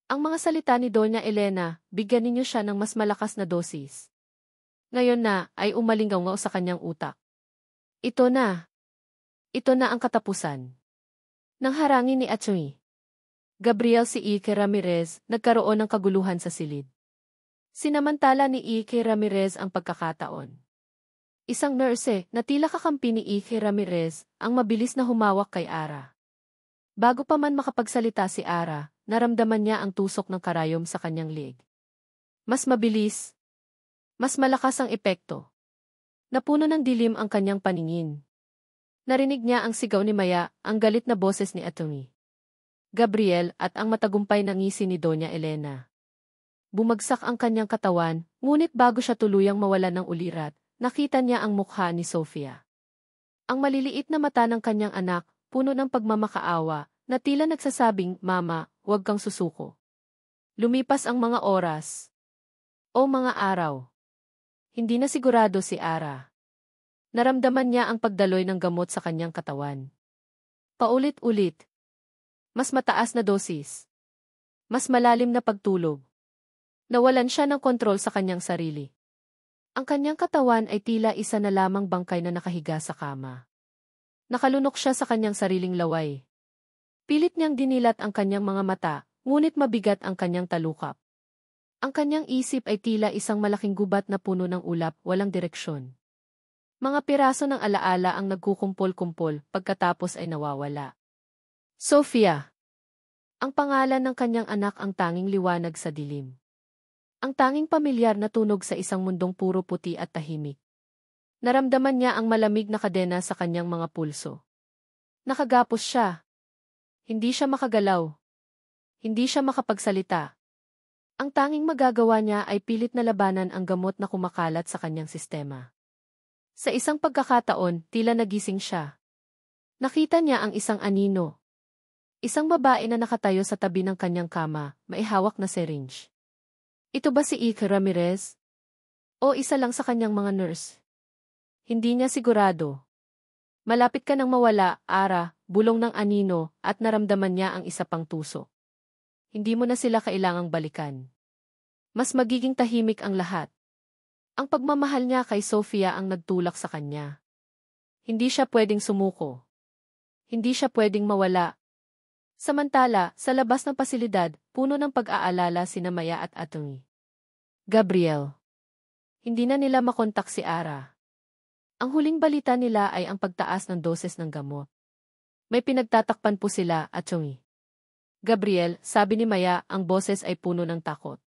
Ang mga salita ni Doña Elena, bigyan ninyo siya ng mas malakas na dosis. Ngayon na, ay umalingaw sa kanyang utak. Ito na. Ito na ang katapusan. Nang harangin ni Atty. Gabriel si Ike Ramirez, nagkaroon ng kaguluhan sa silid. Sinamantala ni Ike Ramirez ang pagkakataon. Isang nurse na tila kakampi ni Ike Ramirez ang mabilis na humawak kay Ara. Bago pa man makapagsalita si Ara, naramdaman niya ang tusok ng karayom sa kanyang leeg. Mas mabilis. Mas malakas ang epekto. Napuno ng dilim ang kanyang paningin. Narinig niya ang sigaw ni Maya, ang galit na boses ni Atty. Gabriel at ang matagumpay na ngisi ni Doña Elena. Bumagsak ang kanyang katawan, ngunit bago siya tuluyang mawalan ng ulirat, nakita niya ang mukha ni Sofia. Ang maliliit na mata ng kanyang anak, puno ng pagmamakaawa, na tila nagsasabing, Mama, huwag kang susuko. Lumipas ang mga oras. O mga araw. Hindi na sigurado si Ara. Naramdaman niya ang pagdaloy ng gamot sa kanyang katawan. Paulit-ulit. Mas mataas na dosis. Mas malalim na pagtulog. Nawalan siya ng kontrol sa kanyang sarili. Ang kanyang katawan ay tila isa na lamang bangkay na nakahiga sa kama. Nakalunok siya sa kanyang sariling laway. Pilit niyang dinilat ang kanyang mga mata, ngunit mabigat ang kanyang talukap. Ang kanyang isip ay tila isang malaking gubat na puno ng ulap, walang direksyon. Mga piraso ng alaala ang nagkukumpol-kumpol, pagkatapos ay nawawala. Sofia. Ang pangalan ng kanyang anak ang tanging liwanag sa dilim. Ang tanging pamilyar na tunog sa isang mundong puro puti at tahimik. Naramdaman niya ang malamig na kadena sa kanyang mga pulso. Nakagapos siya. Hindi siya makagalaw. Hindi siya makapagsalita. Ang tanging magagawa niya ay pilit na labanan ang gamot na kumakalat sa kanyang sistema. Sa isang pagkakataon, tila nagising siya. Nakita niya ang isang anino. Isang babae na nakatayo sa tabi ng kanyang kama, may hawak na syringe. Ito ba si Ike Ramirez? O isa lang sa kanyang mga nurse? Hindi niya sigurado. Malapit ka nang mawala, Ara, bulong ng anino, at naramdaman niya ang isa pang tuso. Hindi mo na sila kailangang balikan. Mas magiging tahimik ang lahat. Ang pagmamahal niya kay Sofia ang nagtulak sa kanya. Hindi siya pwedeng sumuko. Hindi siya pwedeng mawala. Samantala, sa labas ng pasilidad, puno ng pag-aalala sina Maya at Atty. Gabriel. Hindi na nila makontak si Ara. Ang huling balita nila ay ang pagtaas ng doses ng gamot. May pinagtatakpan po sila, Atty. Gabriel, sabi ni Maya, ang boses ay puno ng takot.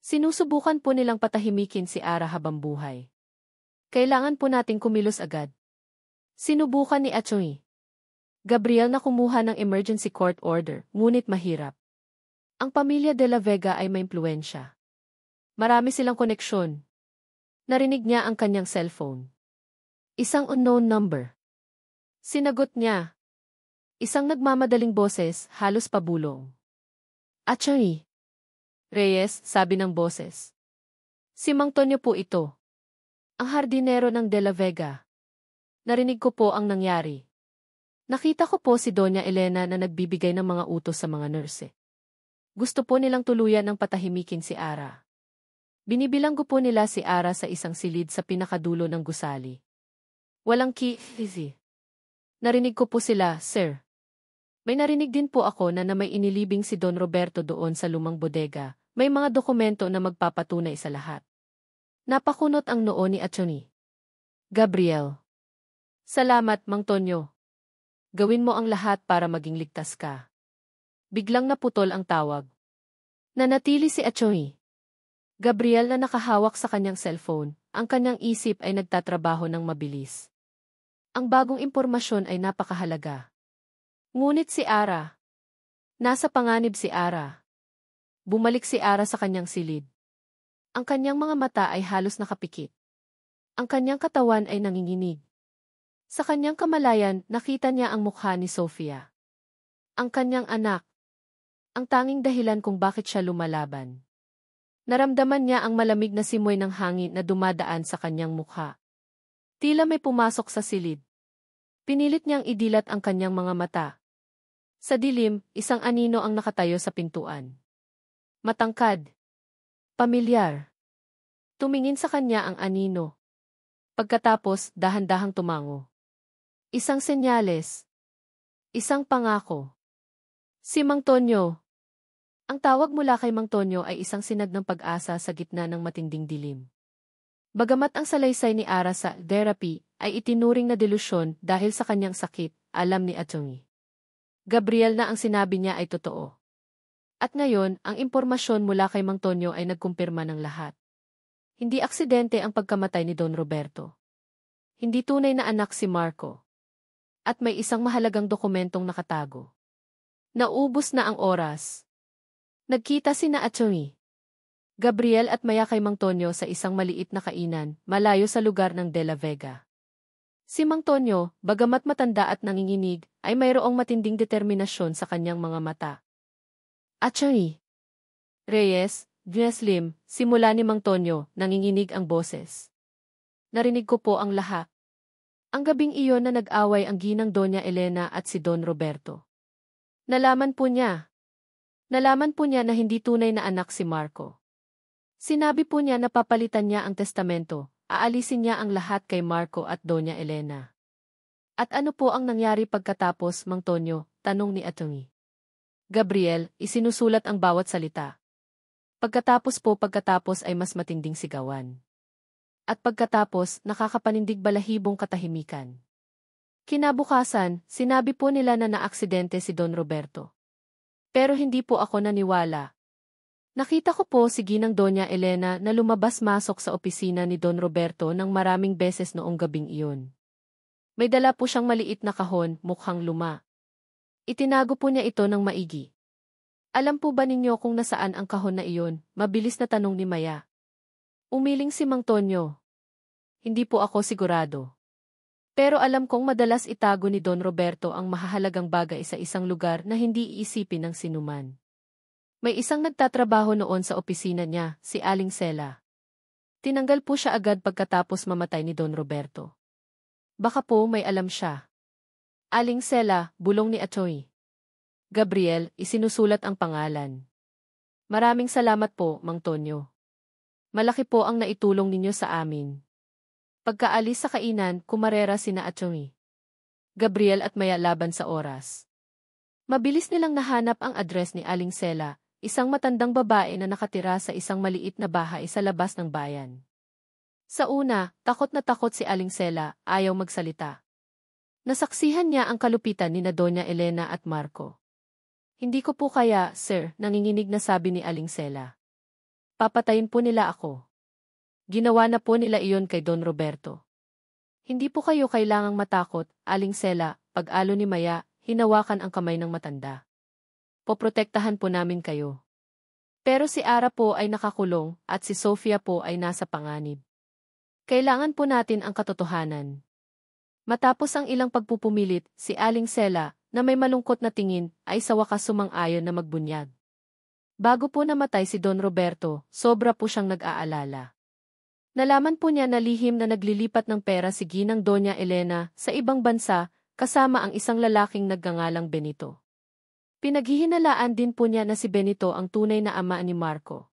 Sinusubukan po nilang patahimikin si Ara habang buhay. Kailangan po nating kumilos agad. Sinubukan ni Atty. Gabriel na kumuha ng emergency court order, ngunit mahirap. Ang pamilya de la Vega ay may impluwensya. Marami silang koneksyon. Narinig niya ang kanyang cellphone. Isang unknown number. Sinagot niya. Isang nagmamadaling boses, halos pabulong. Atty. Reyes, sabi ng boses. Si Mang Tonyo po ito. Ang hardinero ng de la Vega. Narinig ko po ang nangyari. Nakita ko po si Doña Elena na nagbibigay ng mga utos sa mga nurse. Gusto po nilang tuluyan ng patahimikin si Ara. Binibilanggo po nila si Ara sa isang silid sa pinakadulo ng gusali. Walang easy. Narinig ko po sila, sir. May narinig din po ako na may inilibing si Don Roberto doon sa lumang bodega. May mga dokumento na magpapatunay sa lahat. Napakunot ang noo ni Atty. Gabriel. Salamat, Mang Tonyo. Gawin mo ang lahat para maging ligtas ka. Biglang naputol ang tawag. Nanatili si Atty. Gabriel na nakahawak sa kanyang cellphone, ang kanyang isip ay nagtatrabaho ng mabilis. Ang bagong impormasyon ay napakahalaga. Ngunit si Ara. Nasa panganib si Ara. Bumalik si Ara sa kanyang silid. Ang kanyang mga mata ay halos nakapikit. Ang kanyang katawan ay nanginginig. Sa kanyang kamalayan, nakita niya ang mukha ni Sofia. Ang kanyang anak. Ang tanging dahilan kung bakit siya lumalaban. Naramdaman niya ang malamig na simoy ng hangin na dumadaan sa kanyang mukha. Tila may pumasok sa silid. Pinilit niyang idilat ang kanyang mga mata. Sa dilim, isang anino ang nakatayo sa pintuan. Matangkad. Pamilyar. Tumingin sa kanya ang anino. Pagkatapos, dahan-dahang tumango. Isang senyales. Isang pangako. Si Mang Tonyo. Ang tawag mula kay Mang Tonyo ay isang sinag ng pag-asa sa gitna ng matinding dilim. Bagamat ang salaysay ni Ara sa therapy ay itinuring na delusyon dahil sa kanyang sakit, alam ni Atty. Gabriel na ang sinabi niya ay totoo. At ngayon, ang impormasyon mula kay Mang Tonyo ay nagkumpirma ng lahat. Hindi aksidente ang pagkamatay ni Don Roberto. Hindi tunay na anak si Marco. At may isang mahalagang dokumentong nakatago. Naubos na ang oras. Nagkita sina Atty. Gabriel at Maya kay Mang Tonyo sa isang maliit na kainan, malayo sa lugar ng De La Vega. Si Mang Tonyo, bagamat matanda at nanginginig, ay mayroong matinding determinasyon sa kanyang mga mata. Atty. Reyes, Jeslim, simula ni Mang Tonyo, nanginginig ang boses. Narinig ko po ang lahat. Ang gabing iyon na nag-away ang ginang Doña Elena at si Don Roberto. Nalaman po niya. Nalaman po niya na hindi tunay na anak si Marco. Sinabi po niya na papalitan niya ang testamento, aalisin niya ang lahat kay Marco at Doña Elena. At ano po ang nangyari pagkatapos, Mang Tonyo? Tanong ni Atty. Gabriel, isinusulat ang bawat salita. Pagkatapos ay mas matinding sigawan. At pagkatapos, nakakapanindig balahibong katahimikan. Kinabukasan, sinabi po nila na naaksidente si Don Roberto. Pero hindi po ako naniwala. Nakita ko po si Ginang Doña Elena na lumabas-masok sa opisina ni Don Roberto ng maraming beses noong gabing iyon. May dala po siyang maliit na kahon, mukhang luma. Itinago po niya ito ng maigi. Alam po ba ninyo kung nasaan ang kahon na iyon? Mabilis na tanong ni Maya. Umiling si Mang Tonyo. Hindi po ako sigurado. Pero alam kong madalas itago ni Don Roberto ang mahahalagang bagay sa isang lugar na hindi iisipin ng sinuman. May isang nagtatrabaho noon sa opisina niya, si Aling Sela. Tinanggal po siya agad pagkatapos mamatay ni Don Roberto. Baka po may alam siya. Aling Sela, bulong ni Atty. Gabriel, isinusulat ang pangalan. Maraming salamat po, Mang Tonyo. Malaki po ang naitulong ninyo sa amin. Pagkaalis sa kainan, kumarera sina Atty. Gabriel at Maya laban sa oras. Mabilis nilang nahanap ang address ni Aling Sela, isang matandang babae na nakatira sa isang maliit na bahay sa labas ng bayan. Sa una, takot na takot si Aling Sela, ayaw magsalita. Nasaksihan niya ang kalupitan ni Doña Elena at Marco. Hindi ko po kaya, sir, nanginginig na sabi ni Aling Sela. Papatayin po nila ako. Ginawa na po nila iyon kay Don Roberto. Hindi po kayo kailangang matakot, Aling Sela, pag-alo ni Maya, hinawakan ang kamay ng matanda. Poprotektahan po namin kayo. Pero si Ara po ay nakakulong at si Sofia po ay nasa panganib. Kailangan po natin ang katotohanan. Matapos ang ilang pagpupumilit, si Aling Sela, na may malungkot na tingin, ay sa wakas sumang-ayon na magbunyag. Bago po namatay si Don Roberto, sobra po siyang nag-aalala. Nalaman po niya na lihim na naglilipat ng pera si Ginang Doña Elena sa ibang bansa, kasama ang isang lalaking nagngangalang Benito. Pinaghihinalaan din po niya na si Benito ang tunay na ama ni Marco.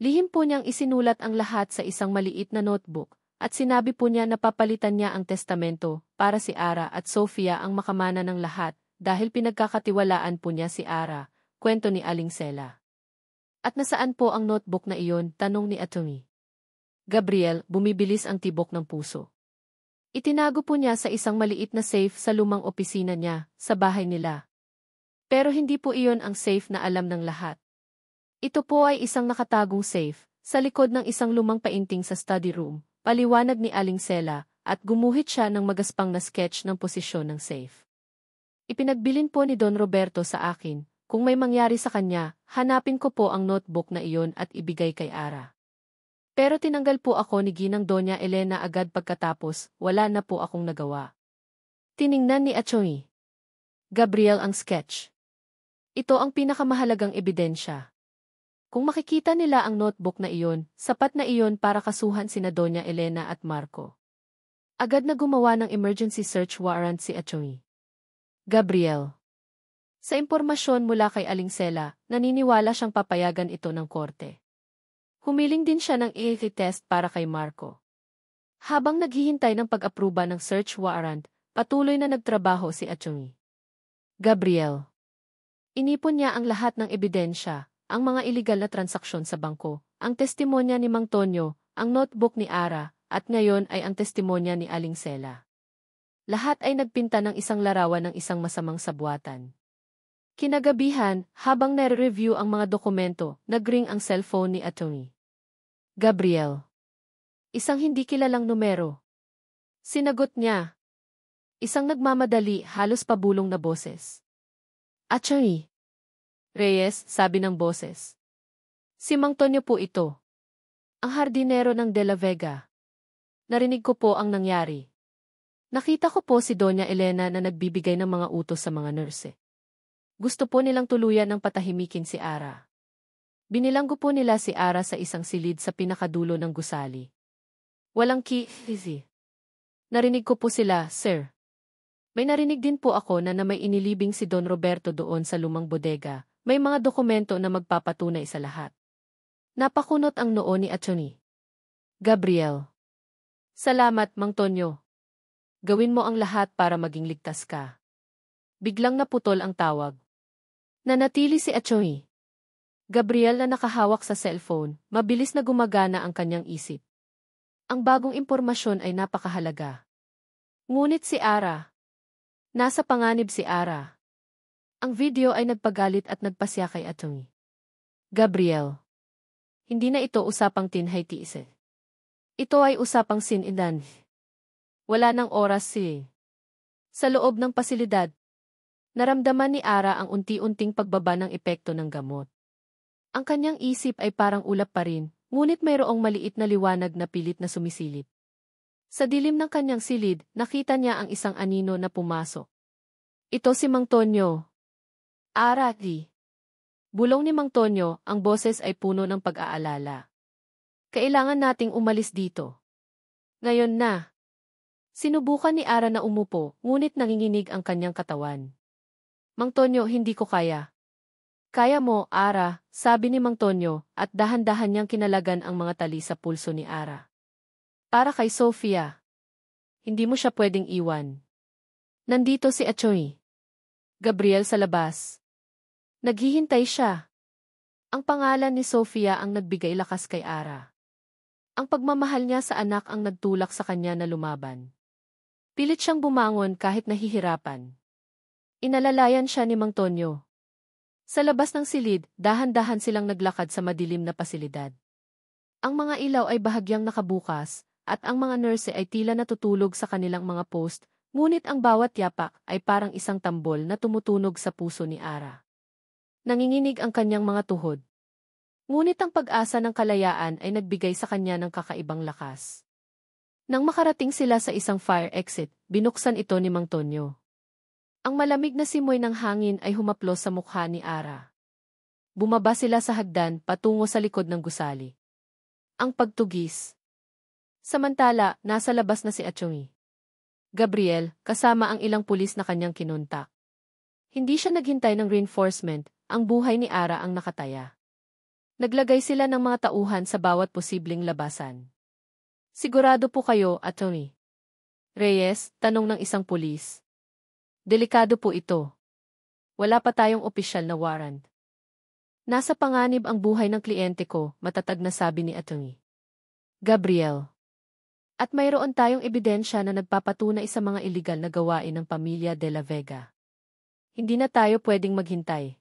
Lihim po niyang isinulat ang lahat sa isang maliit na notebook, at sinabi po niya na papalitan niya ang testamento para si Ara at Sofia ang makamana ng lahat dahil pinagkakatiwalaan po niya si Ara, kwento ni Aling Sela. At nasaan po ang notebook na iyon? Tanong ni Atty. Gabriel, bumibilis ang tibok ng puso. Itinago po niya sa isang maliit na safe sa lumang opisina niya, sa bahay nila. Pero hindi po iyon ang safe na alam ng lahat. Ito po ay isang nakatagong safe, sa likod ng isang lumang painting sa study room, paliwanag ni Aling Sela, at gumuhit siya ng magaspang na sketch ng posisyon ng safe. Ipinagbilin po ni Don Roberto sa akin, kung may mangyari sa kanya, hanapin ko po ang notebook na iyon at ibigay kay Ara. Pero tinanggal po ako ni Ginang Doña Elena agad pagkatapos, wala na po akong nagawa. Tiningnan ni Atty. Gabriel ang sketch. Ito ang pinakamahalagang ebidensya. Kung makikita nila ang notebook na iyon, sapat na iyon para kasuhan sina Doña Elena at Marco. Agad na gumawa ng emergency search warrant si Atty. Gabriel. Sa impormasyon mula kay Aling Sela, naniniwala siyang papayagan ito ng korte. Humiling din siya ng EAT test para kay Marco. Habang naghihintay ng pag-apruba ng search warrant, patuloy na nagtrabaho si Atty. Gabriel. Inipon niya ang lahat ng ebidensya, ang mga iligal na transaksyon sa bangko, ang testimonya ni Mang Tonyo, ang notebook ni Ara, at ngayon ay ang testimonya ni Aling Sela. Lahat ay nagpinta ng isang larawan ng isang masamang sabuatan. Kinagabihan, habang nare-review ang mga dokumento, nagring ang cellphone ni Atty. Gabriel. Isang hindi kilalang numero. Sinagot niya. Isang nagmamadali, halos pabulong na boses. Atty. Reyes, sabi ng boses. Si Mang Tonyo po ito. Ang hardinero ng De La Vega. Narinig ko po ang nangyari. Nakita ko po si Doña Elena na nagbibigay ng mga utos sa mga nurse. Gusto po nilang tuluyan ng patahimikin si Ara. Binilanggo po nila si Ara sa isang silid sa pinakadulo ng gusali. Walang key. Narinig ko po sila, sir. May narinig din po ako na may inilibing si Don Roberto doon sa lumang bodega. May mga dokumento na magpapatunay sa lahat. Napakunot ang noo ni Atty. Gabriel. Salamat, Mang Tonyo. Gawin mo ang lahat para maging ligtas ka. Biglang naputol ang tawag. Nanatili si Atty. Gabriel na nakahawak sa cellphone, mabilis na gumagana ang kanyang isip. Ang bagong impormasyon ay napakahalaga. Ngunit si Ara. Nasa panganib si Ara. Ang video ay nagpagalit at nagpasya kay Atty. Gabriel. Hindi na ito usapang tinhay-tiise. Ito ay usapang sin-ilan. Wala nang oras Sa loob ng pasilidad, naramdaman ni Ara ang unti-unting pagbaba ng epekto ng gamot. Ang kanyang isip ay parang ulap pa rin, ngunit mayroong maliit na liwanag na pilit na sumisilip. Sa dilim ng kanyang silid, nakita niya ang isang anino na pumasok. Ito si Mang Tonyo. Ara, di. Bulong ni Mang Tonyo, ang boses ay puno ng pag-aalala. Kailangan nating umalis dito. Ngayon na. Sinubukan ni Ara na umupo, ngunit nanginginig ang kanyang katawan. Mang Tonyo, hindi ko kaya. Kaya mo, Ara, sabi ni Mang Tonyo, at dahan-dahan niyang kinalagan ang mga tali sa pulso ni Ara. Para kay Sofia. Hindi mo siya pwedeng iwan. Nandito si Atty. Gabriel sa labas. Naghihintay siya. Ang pangalan ni Sofia ang nagbigay lakas kay Ara. Ang pagmamahal niya sa anak ang nagtulak sa kanya na lumaban. Pilit siyang bumangon kahit nahihirapan. Inalalayan siya ni Mang Tonyo. Sa labas ng silid, dahan-dahan silang naglakad sa madilim na pasilidad. Ang mga ilaw ay bahagyang nakabukas, at ang mga nurse ay tila natutulog sa kanilang mga post, ngunit ang bawat yapak ay parang isang tambol na tumutunog sa puso ni Ara. Nanginginig ang kanyang mga tuhod. Ngunit ang pag-asa ng kalayaan ay nagbigay sa kanya ng kakaibang lakas. Nang makarating sila sa isang fire exit, binuksan ito ni Mang Tonyo. Ang malamig na simoy ng hangin ay humaplos sa mukha ni Ara. Bumaba sila sa hagdan patungo sa likod ng gusali. Ang pagtugis. Samantala, nasa labas na si Atty. Gabriel, kasama ang ilang pulis na kanyang kinontak. Hindi siya naghintay ng reinforcement, ang buhay ni Ara ang nakataya. Naglagay sila ng mga tauhan sa bawat posibleng labasan. Sigurado po kayo, Atty. Reyes, tanong ng isang pulis. Delikado po ito. Wala pa tayong opisyal na warrant. Nasa panganib ang buhay ng kliyente ko, matatag na sabi ni Atty. Gabriel. At mayroon tayong ebidensya na nagpapatunay sa mga iligal na gawain ng pamilya de la Vega. Hindi na tayo pwedeng maghintay.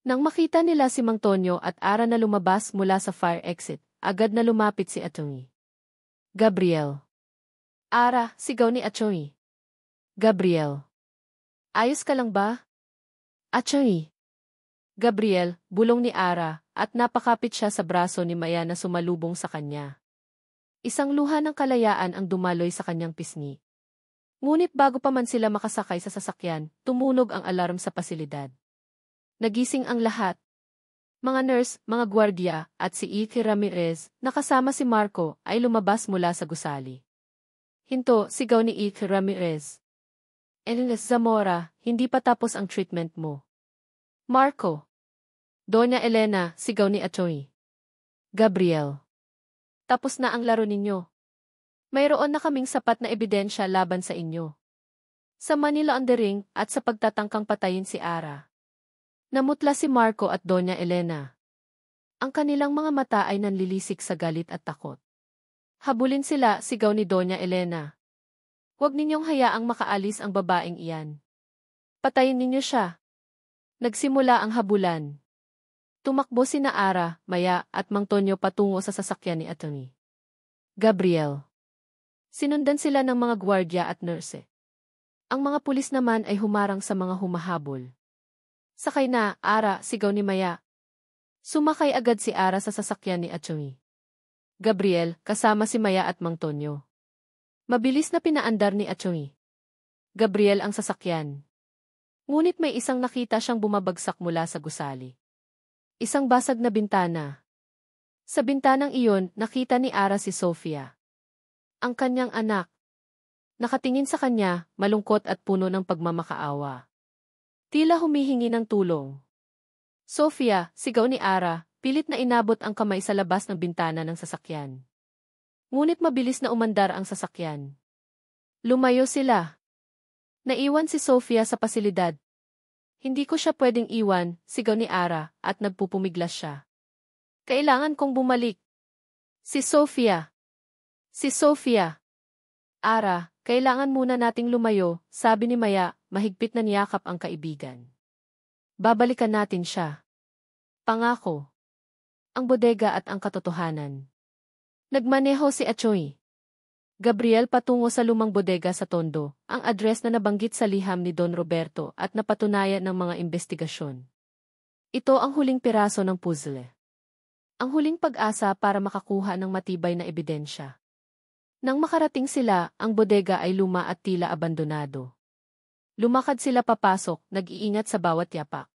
Nang makita nila si Mang Tonyo at Ara na lumabas mula sa fire exit, agad na lumapit si Atty. Gabriel. Ara, sigaw ni Atty. Gabriel. Ayos ka lang ba? Atty. Gabriel, bulong ni Ara, at napakapit siya sa braso ni Maya na sumalubong sa kanya. Isang luha ng kalayaan ang dumaloy sa kanyang pisngi. Ngunit bago pa man sila makasakay sa sasakyan, tumunog ang alarm sa pasilidad. Nagising ang lahat. Mga nurse, mga gwardiya, at si Ike Ramirez, nakasama si Marco, ay lumabas mula sa gusali. Hinto, sigaw ni Ike Ramirez. Enes Zamora, hindi pa tapos ang treatment mo. Marco. Doña Elena, sigaw ni Atty. Gabriel. Tapos na ang laro ninyo. Mayroon na kaming sapat na ebidensya laban sa inyo. Sa money laundering at sa pagtatangkang patayin si Ara. Namutla si Marco at Doña Elena. Ang kanilang mga mata ay nanlilisik sa galit at takot. Habulin sila, sigaw ni Doña Elena. Huwag ninyong hayaang makaalis ang babaeng iyan. Patayin ninyo siya. Nagsimula ang habulan. Tumakbo sina Ara, Maya, at Mang Tonyo patungo sa sasakyan ni Atty. Gabriel. Sinundan sila ng mga gwardiya at nurse. Ang mga pulis naman ay humarang sa mga humahabol. Sakay na, Ara, sigaw ni Maya. Sumakay agad si Ara sa sasakyan ni Atty. Gabriel, kasama si Maya at Mang Tonyo. Mabilis na pinaandar ni Atty. Gabriel ang sasakyan. Ngunit may isang nakita siyang bumabagsak mula sa gusali. Isang basag na bintana. Sa bintanang iyon, nakita ni Ara si Sofia. Ang kanyang anak. Nakatingin sa kanya, malungkot at puno ng pagmamakaawa. Tila humihingi ng tulong. Sofia, sigaw ni Ara, pilit na inabot ang kamay sa labas ng bintana ng sasakyan. Ngunit mabilis na umandar ang sasakyan. Lumayo sila. Naiwan si Sofia sa pasilidad. Hindi ko siya pwedeng iwan, sigaw ni Ara, at nagpupumiglas siya. Kailangan kong bumalik. Si Sofia. Si Sofia. Ara, kailangan muna nating lumayo, sabi ni Maya, mahigpit na niyakap ang kaibigan. Babalikan natin siya. Pangako. Ang bodega at ang katotohanan. Nagmaneho si Achoy. Gabriel patungo sa lumang bodega sa Tondo, ang address na nabanggit sa liham ni Don Roberto at napatunayan ng mga investigasyon. Ito ang huling piraso ng puzzle. Ang huling pag-asa para makakuha ng matibay na ebidensya. Nang makarating sila, ang bodega ay luma at tila abandonado. Lumakad sila papasok, nag-iingat sa bawat yapak.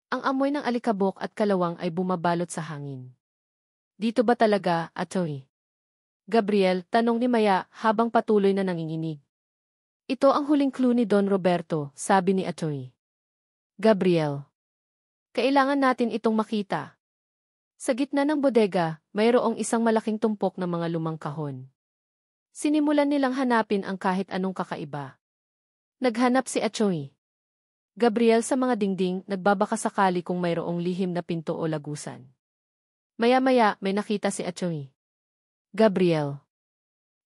Ang amoy ng alikabok at kalawang ay bumabalot sa hangin. Dito ba talaga, Achoy? Gabriel, tanong ni Maya habang patuloy na nanginginig. Ito ang huling clue ni Don Roberto, sabi ni Achoy. Gabriel. Kailangan natin itong makita. Sa gitna ng bodega, mayroong isang malaking tumpok ng mga lumang kahon. Sinimulan nilang hanapin ang kahit anong kakaiba. Naghanap si Achoy. Gabriel sa mga dingding, nagbabaka sakali kung mayroong lihim na pinto o lagusan. Maya-maya, may nakita si Achoy. Gabriel.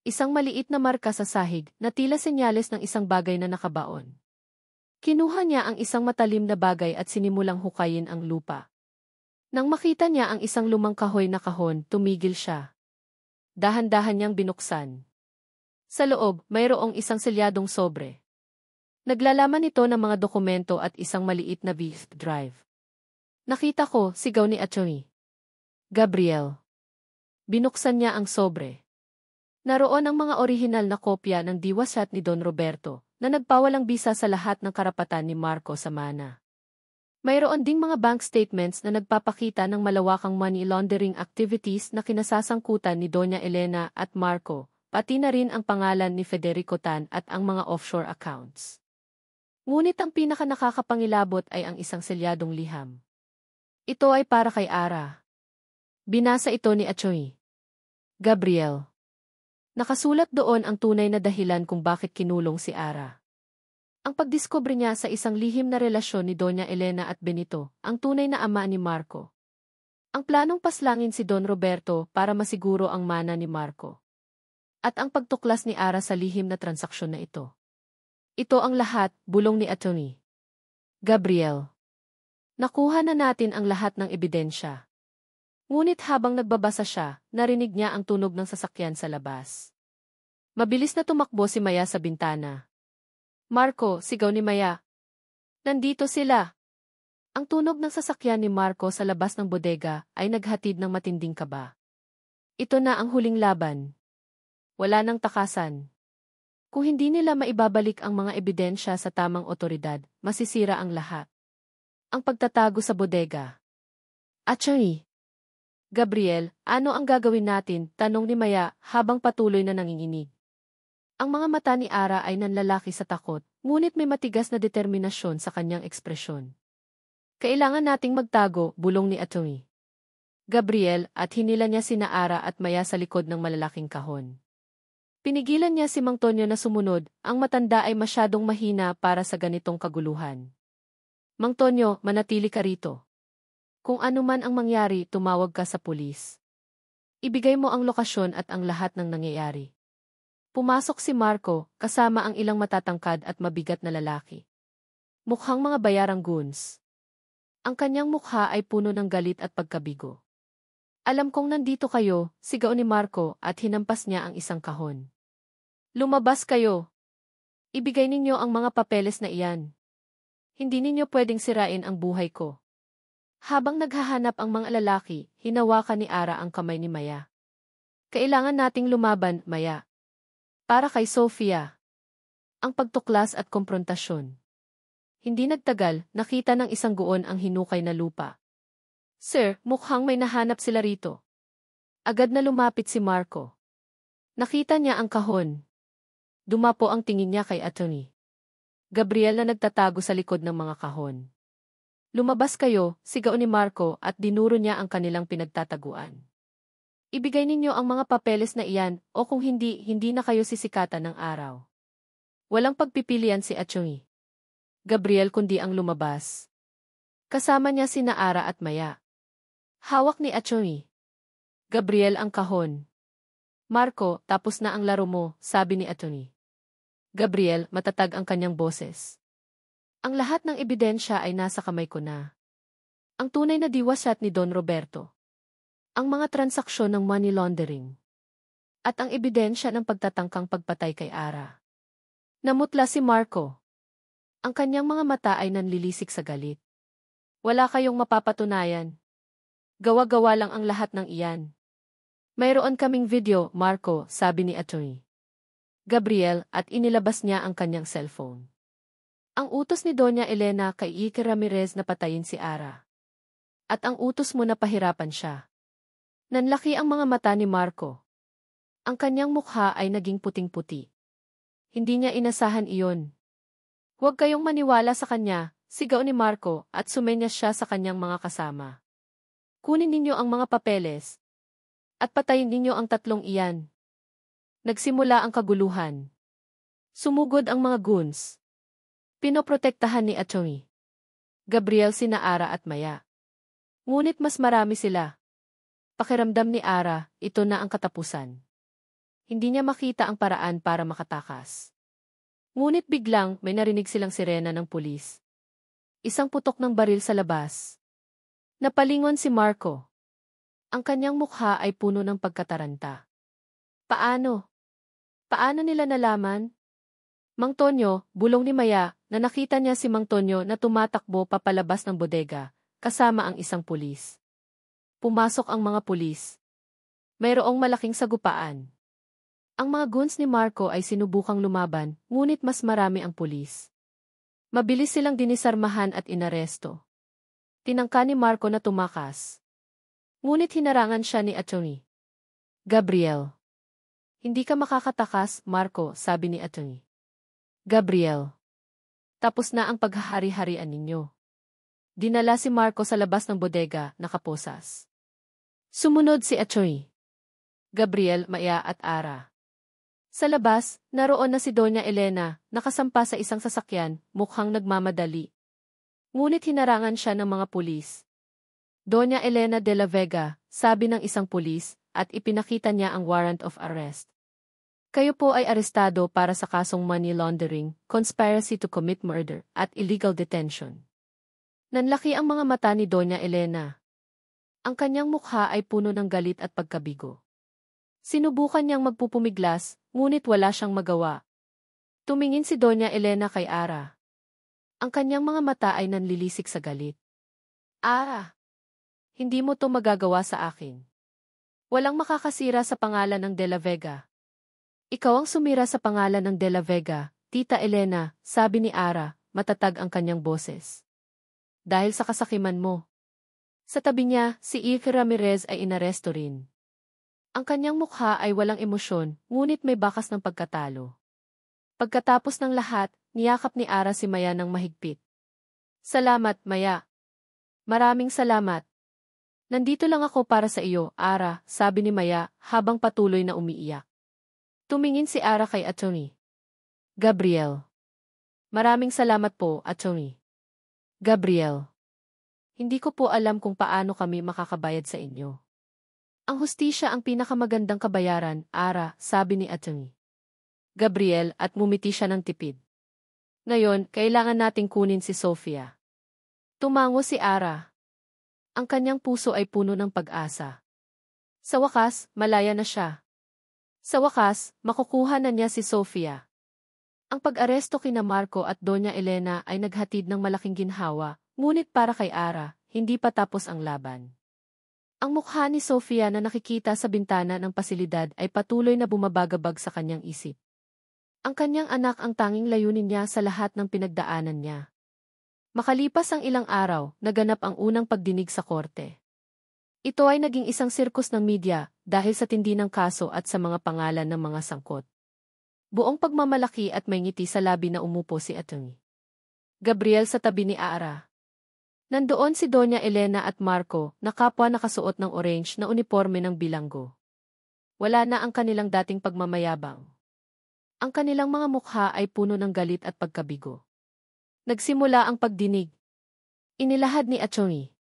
Isang maliit na marka sa sahig na tila senyales ng isang bagay na nakabaon. Kinuha niya ang isang matalim na bagay at sinimulang hukayin ang lupa. Nang makita niya ang isang lumang kahoy na kahon, tumigil siya. Dahan-dahan niyang binuksan. Sa loob, mayroong isang selyadong sobre. Naglalaman ito ng mga dokumento at isang maliit na disk drive. Nakita ko, sigaw ni Achoy. Gabriel. Binuksan niya ang sobre. Naroon ang mga orihinal na kopya ng diwasat ni Don Roberto na nagpawalang bisa sa lahat ng karapatan ni Marco sa mana. Mayroon ding mga bank statements na nagpapakita ng malawakang money laundering activities na kinasasangkutan ni Doña Elena at Marco, pati na rin ang pangalan ni Federico Tan at ang mga offshore accounts. Ngunit ang pinaka-nakakapangilabot ay ang isang selyadong liham. Ito ay para kay Ara. Binasa ito ni Achoy. Gabriel. Nakasulat doon ang tunay na dahilan kung bakit kinulong si Ara. Ang pagdiskubre niya sa isang lihim na relasyon ni Doña Elena at Benito, ang tunay na ama ni Marco. Ang planong paslangin si Don Roberto para masiguro ang mana ni Marco. At ang pagtuklas ni Ara sa lihim na transaksyon na ito. Ito ang lahat, bulong ni Atty. Gabriel. Nakuha na natin ang lahat ng ebidensya. Ngunit habang nagbabasa siya, narinig niya ang tunog ng sasakyan sa labas. Mabilis na tumakbo si Maya sa bintana. Marco, sigaw ni Maya. Nandito sila. Ang tunog ng sasakyan ni Marco sa labas ng bodega ay naghatid ng matinding kaba. Ito na ang huling laban. Wala nang takasan. Kung hindi nila maibabalik ang mga ebidensya sa tamang otoridad, masisira ang lahat. Ang pagtatago sa bodega. Achoy. Gabriel, ano ang gagawin natin? Tanong ni Maya habang patuloy na nanginginig. Ang mga mata ni Ara ay nanlalaki sa takot, ngunit may matigas na determinasyon sa kanyang ekspresyon. Kailangan nating magtago, bulong ni Atty. Gabriel, at hinila niya sina Ara at Maya sa likod ng malalaking kahon. Pinigilan niya si Mang Tonyo na sumunod, ang matanda ay masyadong mahina para sa ganitong kaguluhan. Mang Tonyo, manatili ka rito. Kung ano man ang mangyari, tumawag ka sa pulis. Ibigay mo ang lokasyon at ang lahat ng nangyayari. Pumasok si Marco, kasama ang ilang matatangkad at mabigat na lalaki. Mukhang mga bayarang goons. Ang kanyang mukha ay puno ng galit at pagkabigo. Alam kong nandito kayo, sigaw ni Marco at hinampas niya ang isang kahon. Lumabas kayo. Ibigay ninyo ang mga papeles na iyan. Hindi ninyo pwedeng sirain ang buhay ko. Habang naghahanap ang mga lalaki, hinawakan ni Ara ang kamay ni Maya. Kailangan nating lumaban, Maya. Para kay Sofia. Ang pagtuklas at komprontasyon. Hindi nagtagal, nakita ng isang guon ang hinukay na lupa. Sir, mukhang may nahanap sila rito. Agad na lumapit si Marco. Nakita niya ang kahon. Dumapo ang tingin niya kay Atty. Gabriel na nagtatago sa likod ng mga kahon. Lumabas kayo, sigaw ni Marco at dinuro niya ang kanilang pinagtataguan. Ibigay ninyo ang mga papeles na iyan o kung hindi, hindi na kayo sisikatan ng araw. Walang pagpipilian si Atty. Gabriel kundi ang lumabas. Kasama niya sina Ara at Maya. Hawak ni Atty. Gabriel ang kahon. Marco, tapos na ang laro mo, sabi ni Atty. Gabriel, matatag ang kanyang boses. Ang lahat ng ebidensya ay nasa kamay ko na. Ang tunay na diwasat ni Don Roberto. Ang mga transaksyon ng money laundering. At ang ebidensya ng pagtatangkang pagpatay kay Ara. Namutla si Marco. Ang kanyang mga mata ay nanlilisik sa galit. Wala kayong mapapatunayan. Gawa-gawa lang ang lahat ng iyan. Mayroon kaming video, Marco, sabi ni Atty. Gabriel at inilabas niya ang kanyang cellphone. Ang utos ni Doña Elena kay Ike Ramirez na patayin si Ara. At ang utos mo na pahirapan siya. Nanlaki ang mga mata ni Marco. Ang kanyang mukha ay naging puting-puti. Hindi niya inasahan iyon. Huwag kayong maniwala sa kanya, sigaw ni Marco at sumenyas siya sa kanyang mga kasama. Kunin ninyo ang mga papeles. At patayin ninyo ang tatlong iyan. Nagsimula ang kaguluhan. Sumugod ang mga goons. Pinoprotektahan ni Atty. Gabriel sina Ara at Maya. Ngunit mas marami sila. Pakiramdam ni Ara, ito na ang katapusan. Hindi niya makita ang paraan para makatakas. Ngunit biglang may narinig silang sirena ng pulis. Isang putok ng baril sa labas. Napalingon si Marco. Ang kanyang mukha ay puno ng pagkataranta. Paano? Paano nila nalaman? Mang Tonyo, bulong ni Maya, na nakita niya si Mang Tonyo na tumatakbo papalabas ng bodega, kasama ang isang pulis. Pumasok ang mga pulis. Mayroong malaking sagupaan. Ang mga goons ni Marco ay sinubukang lumaban, ngunit mas marami ang pulis. Mabilis silang dinisarmahan at inaresto. Tinangka ni Marco na tumakas. Ngunit hinarangan siya ni Atty. Gabriel. Hindi ka makakatakas, Marco, sabi ni Atty. Gabriel. Tapos na ang paghahari-harian ninyo. Dinala si Marco sa labas ng bodega, nakaposas. Sumunod si Atty. Gabriel, Maya at Ara. Sa labas, naroon na si Doña Elena, nakasampa sa isang sasakyan, mukhang nagmamadali. Ngunit hinarangan siya ng mga pulis. Doña Elena de la Vega, sabi ng isang pulis, at ipinakita niya ang warrant of arrest. Kayo po ay arestado para sa kasong money laundering, conspiracy to commit murder, at illegal detention. Nanlaki ang mga mata ni Doña Elena. Ang kanyang mukha ay puno ng galit at pagkabigo. Sinubukan niyang magpupumiglas, ngunit wala siyang magawa. Tumingin si Doña Elena kay Ara. Ang kanyang mga mata ay nanlilisik sa galit. Ara! Hindi mo to magagawa sa akin. Walang makakasira sa pangalan ng De La Vega. Ikaw ang sumira sa pangalan ng De La Vega, Tita Elena, sabi ni Ara, matatag ang kanyang boses. Dahil sa kasakiman mo. Sa tabi niya, si Ike Ramirez ay inaresto rin. Ang kanyang mukha ay walang emosyon, ngunit may bakas ng pagkatalo. Pagkatapos ng lahat, niyakap ni Ara si Maya ng mahigpit. Salamat, Maya. Maraming salamat. Nandito lang ako para sa iyo, Ara, sabi ni Maya, habang patuloy na umiiyak. Tumingin si Ara kay Atty. Gabriel. Maraming salamat po, Atty. Gabriel. Hindi ko po alam kung paano kami makakabayad sa inyo. Ang hustisya ang pinakamagandang kabayaran, Ara, sabi ni Atty. Gabriel at ngumiti siya ng tipid. Ngayon, kailangan nating kunin si Sofia. Tumango si Ara. Ang kanyang puso ay puno ng pag-asa. Sa wakas, malaya na siya. Sa wakas, makukuha na niya si Sofia. Ang pag-aresto kina Marco at Doña Elena ay naghatid ng malaking ginhawa, ngunit para kay Ara, hindi pa tapos ang laban. Ang mukha ni Sofia na nakikita sa bintana ng pasilidad ay patuloy na bumabagabag sa kanyang isip. Ang kanyang anak ang tanging layunin niya sa lahat ng pinagdaanan niya. Makalipas ang ilang araw, naganap ang unang pagdinig sa korte. Ito ay naging isang sirkus ng media dahil sa tindi ng kaso at sa mga pangalan ng mga sangkot. Buong pagmamalaki at may ngiti sa labi na umupo si Atty. Gabriel sa tabi ni Ara. Nandoon si Doña Elena at Marco na kapwa nakasuot ng orange na uniforme ng bilanggo. Wala na ang kanilang dating pagmamayabang. Ang kanilang mga mukha ay puno ng galit at pagkabigo. Nagsimula ang pagdinig. Inilahad ni Atty.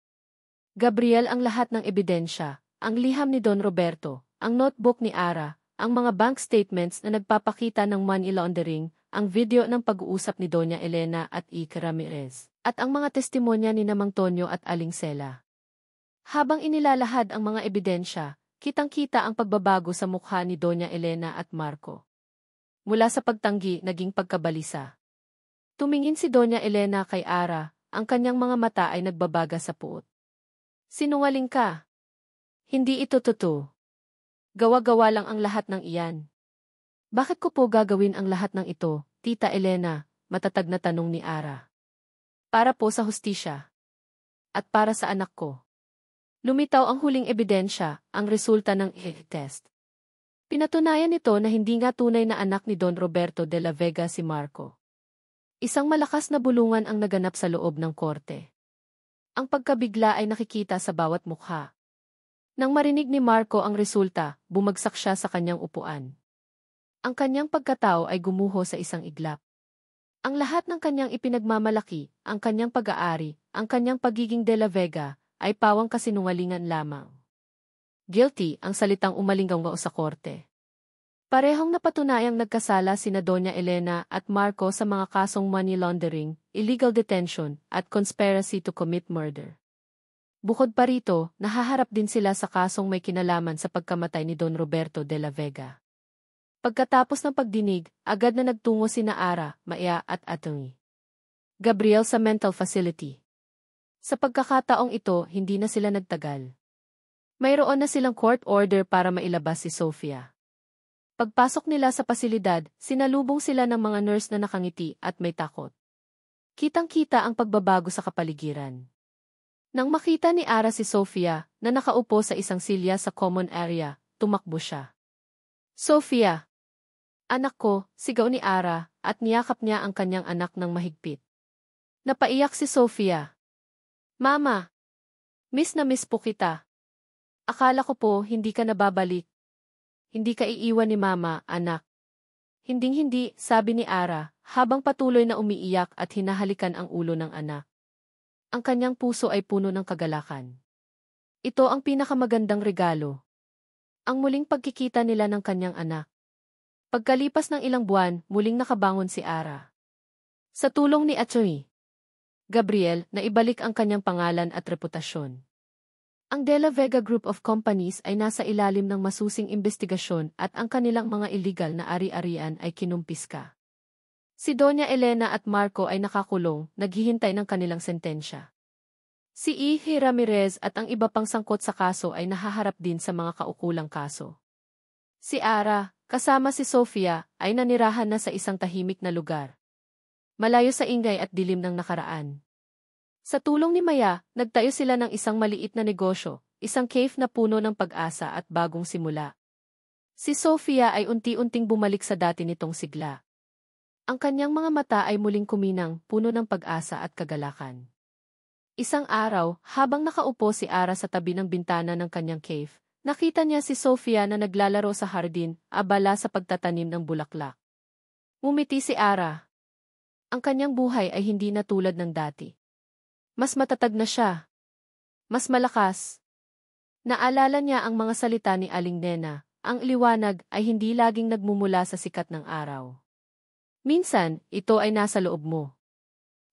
Gabriel ang lahat ng ebidensya, ang liham ni Don Roberto, ang notebook ni Ara, ang mga bank statements na nagpapakita ng money laundering, ang video ng pag-uusap ni Doña Elena at Ike Ramirez, at ang mga testimonya ni Mang Tonyo at Aling Sela. Habang inilalahad ang mga ebidensya, kitang-kita ang pagbabago sa mukha ni Doña Elena at Marco. Mula sa pagtanggi, naging pagkabalisa. Tumingin si Doña Elena kay Ara, ang kanyang mga mata ay nagbabaga sa puot. Sinungaling ka. Hindi ito totoo. Gawa-gawa lang ang lahat ng iyan. Bakit ko po gagawin ang lahat ng ito, Tita Elena? Matatag na tanong ni Ara. Para po sa hustisya. At para sa anak ko. Lumitaw ang huling ebidensya, ang resulta ng test. Pinatunayan nito na hindi nga tunay na anak ni Don Roberto de la Vega si Marco. Isang malakas na bulungan ang naganap sa loob ng korte. Ang pagkabigla ay nakikita sa bawat mukha. Nang marinig ni Marco ang resulta, bumagsak siya sa kanyang upuan. Ang kanyang pagkatao ay gumuho sa isang iglap. Ang lahat ng kanyang ipinagmamalaki, ang kanyang pag-aari, ang kanyang pagiging de la Vega, ay pawang kasinungalingan lamang. Guilty ang salitang umalinggaw sa korte. Parehong napatunayang nagkasala sina Doña Elena at Marco sa mga kasong money laundering, illegal detention, at conspiracy to commit murder. Bukod pa rito, nahaharap din sila sa kasong may kinalaman sa pagkamatay ni Don Roberto de la Vega. Pagkatapos ng pagdinig, agad na nagtungo sina Ara, Maya at Atty. Gabriel sa mental facility. Sa pagkakataong ito, hindi na sila nagtagal. Mayroon na silang court order para mailabas si Sofia. Pagpasok nila sa pasilidad, sinalubong sila ng mga nurse na nakangiti at may takot. Kitang-kita ang pagbabago sa kapaligiran. Nang makita ni Ara si Sofia, na nakaupo sa isang silya sa common area, tumakbo siya. Sofia! Anak ko, sigaw ni Ara, at niyakap niya ang kanyang anak ng mahigpit. Napaiyak si Sofia. Mama! Miss na miss po kita. Akala ko po hindi ka nababalik. Hindi ka iiwan ni Mama, anak. Hinding-hindi, sabi ni Ara, habang patuloy na umiiyak at hinahalikan ang ulo ng anak. Ang kanyang puso ay puno ng kagalakan. Ito ang pinakamagandang regalo. Ang muling pagkikita nila ng kanyang anak. Pagkalipas ng ilang buwan, muling nakabangon si Ara. Sa tulong ni Atty. Gabriel, naibalik ang kanyang pangalan at reputasyon. Ang De La Vega Group of Companies ay nasa ilalim ng masusing investigasyon at ang kanilang mga illegal na ari-arian ay kinumpiska. Si Doña Elena at Marco ay nakakulong, naghihintay ng kanilang sentensya. Si Ike Ramirez at ang iba pang sangkot sa kaso ay nahaharap din sa mga kaukulang kaso. Si Ara, kasama si Sofia, ay nanirahan na sa isang tahimik na lugar. Malayo sa ingay at dilim ng nakaraan. Sa tulong ni Maya, nagtayo sila ng isang maliit na negosyo, isang cave na puno ng pag-asa at bagong simula. Si Sofia ay unti-unting bumalik sa dati nitong sigla. Ang kanyang mga mata ay muling kuminang, puno ng pag-asa at kagalakan. Isang araw, habang nakaupo si Ara sa tabi ng bintana ng kanyang cave, nakita niya si Sofia na naglalaro sa hardin, abala sa pagtatanim ng bulaklak. Ngumiti si Ara. Ang kanyang buhay ay hindi na tulad ng dati. Mas matatag na siya. Mas malakas. Naalala niya ang mga salita ni Aling Nena, ang liwanag ay hindi laging nagmumula sa sikat ng araw. Minsan, ito ay nasa loob mo.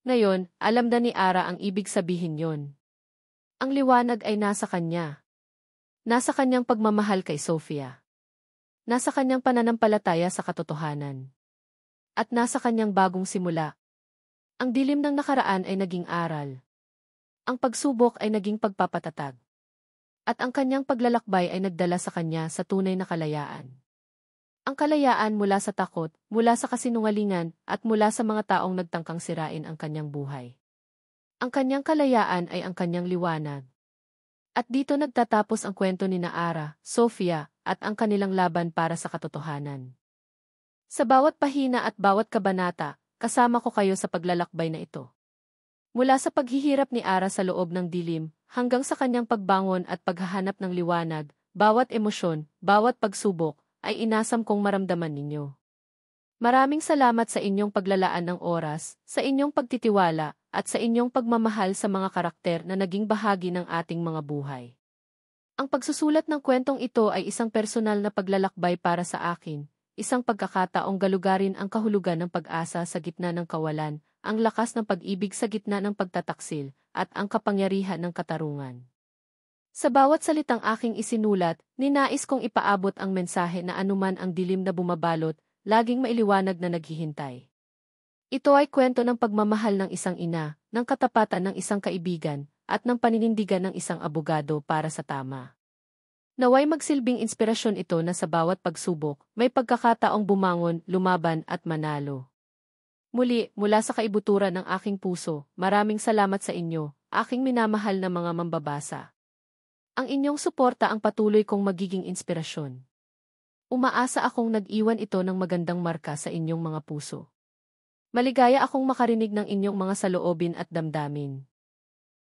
Ngayon, alam na ni Ara ang ibig sabihin yon. Ang liwanag ay nasa kanya. Nasa kanyang pagmamahal kay Sofia. Nasa kanyang pananampalataya sa katotohanan. At nasa kanyang bagong simula. Ang dilim ng nakaraan ay naging aral. Ang pagsubok ay naging pagpapatatag. At ang kanyang paglalakbay ay nagdala sa kanya sa tunay na kalayaan. Ang kalayaan mula sa takot, mula sa kasinungalingan, at mula sa mga taong nagtangkang sirain ang kanyang buhay. Ang kanyang kalayaan ay ang kanyang liwanag. At dito nagtatapos ang kwento ni Ara, Sofia, at ang kanilang laban para sa katotohanan. Sa bawat pahina at bawat kabanata, kasama ko kayo sa paglalakbay na ito. Mula sa paghihirap ni Ara sa loob ng dilim, hanggang sa kanyang pagbangon at paghahanap ng liwanag, bawat emosyon, bawat pagsubok, ay inasam kong maramdaman ninyo. Maraming salamat sa inyong paglalaan ng oras, sa inyong pagtitiwala, at sa inyong pagmamahal sa mga karakter na naging bahagi ng ating mga buhay. Ang pagsusulat ng kwentong ito ay isang personal na paglalakbay para sa akin, isang pagkakataong galugarin ang kahulugan ng pag-asa sa gitna ng kawalan, ang lakas ng pag-ibig sa gitna ng pagtataksil, at ang kapangyarihan ng katarungan. Sa bawat salitang aking isinulat, ninais kong ipaabot ang mensahe na anuman ang dilim na bumabalot, laging mailiwanag na naghihintay. Ito ay kwento ng pagmamahal ng isang ina, ng katapatan ng isang kaibigan, at ng paninindigan ng isang abogado para sa tama. Naway magsilbing inspirasyon ito na sa bawat pagsubok, may pagkakataong bumangon, lumaban at manalo. Muli, mula sa kaibuturan ng aking puso, maraming salamat sa inyo, aking minamahal na mga mambabasa. Ang inyong suporta ang patuloy kong magiging inspirasyon. Umaasa akong nag-iwan ito ng magandang marka sa inyong mga puso. Maligaya akong makarinig ng inyong mga saloobin at damdamin.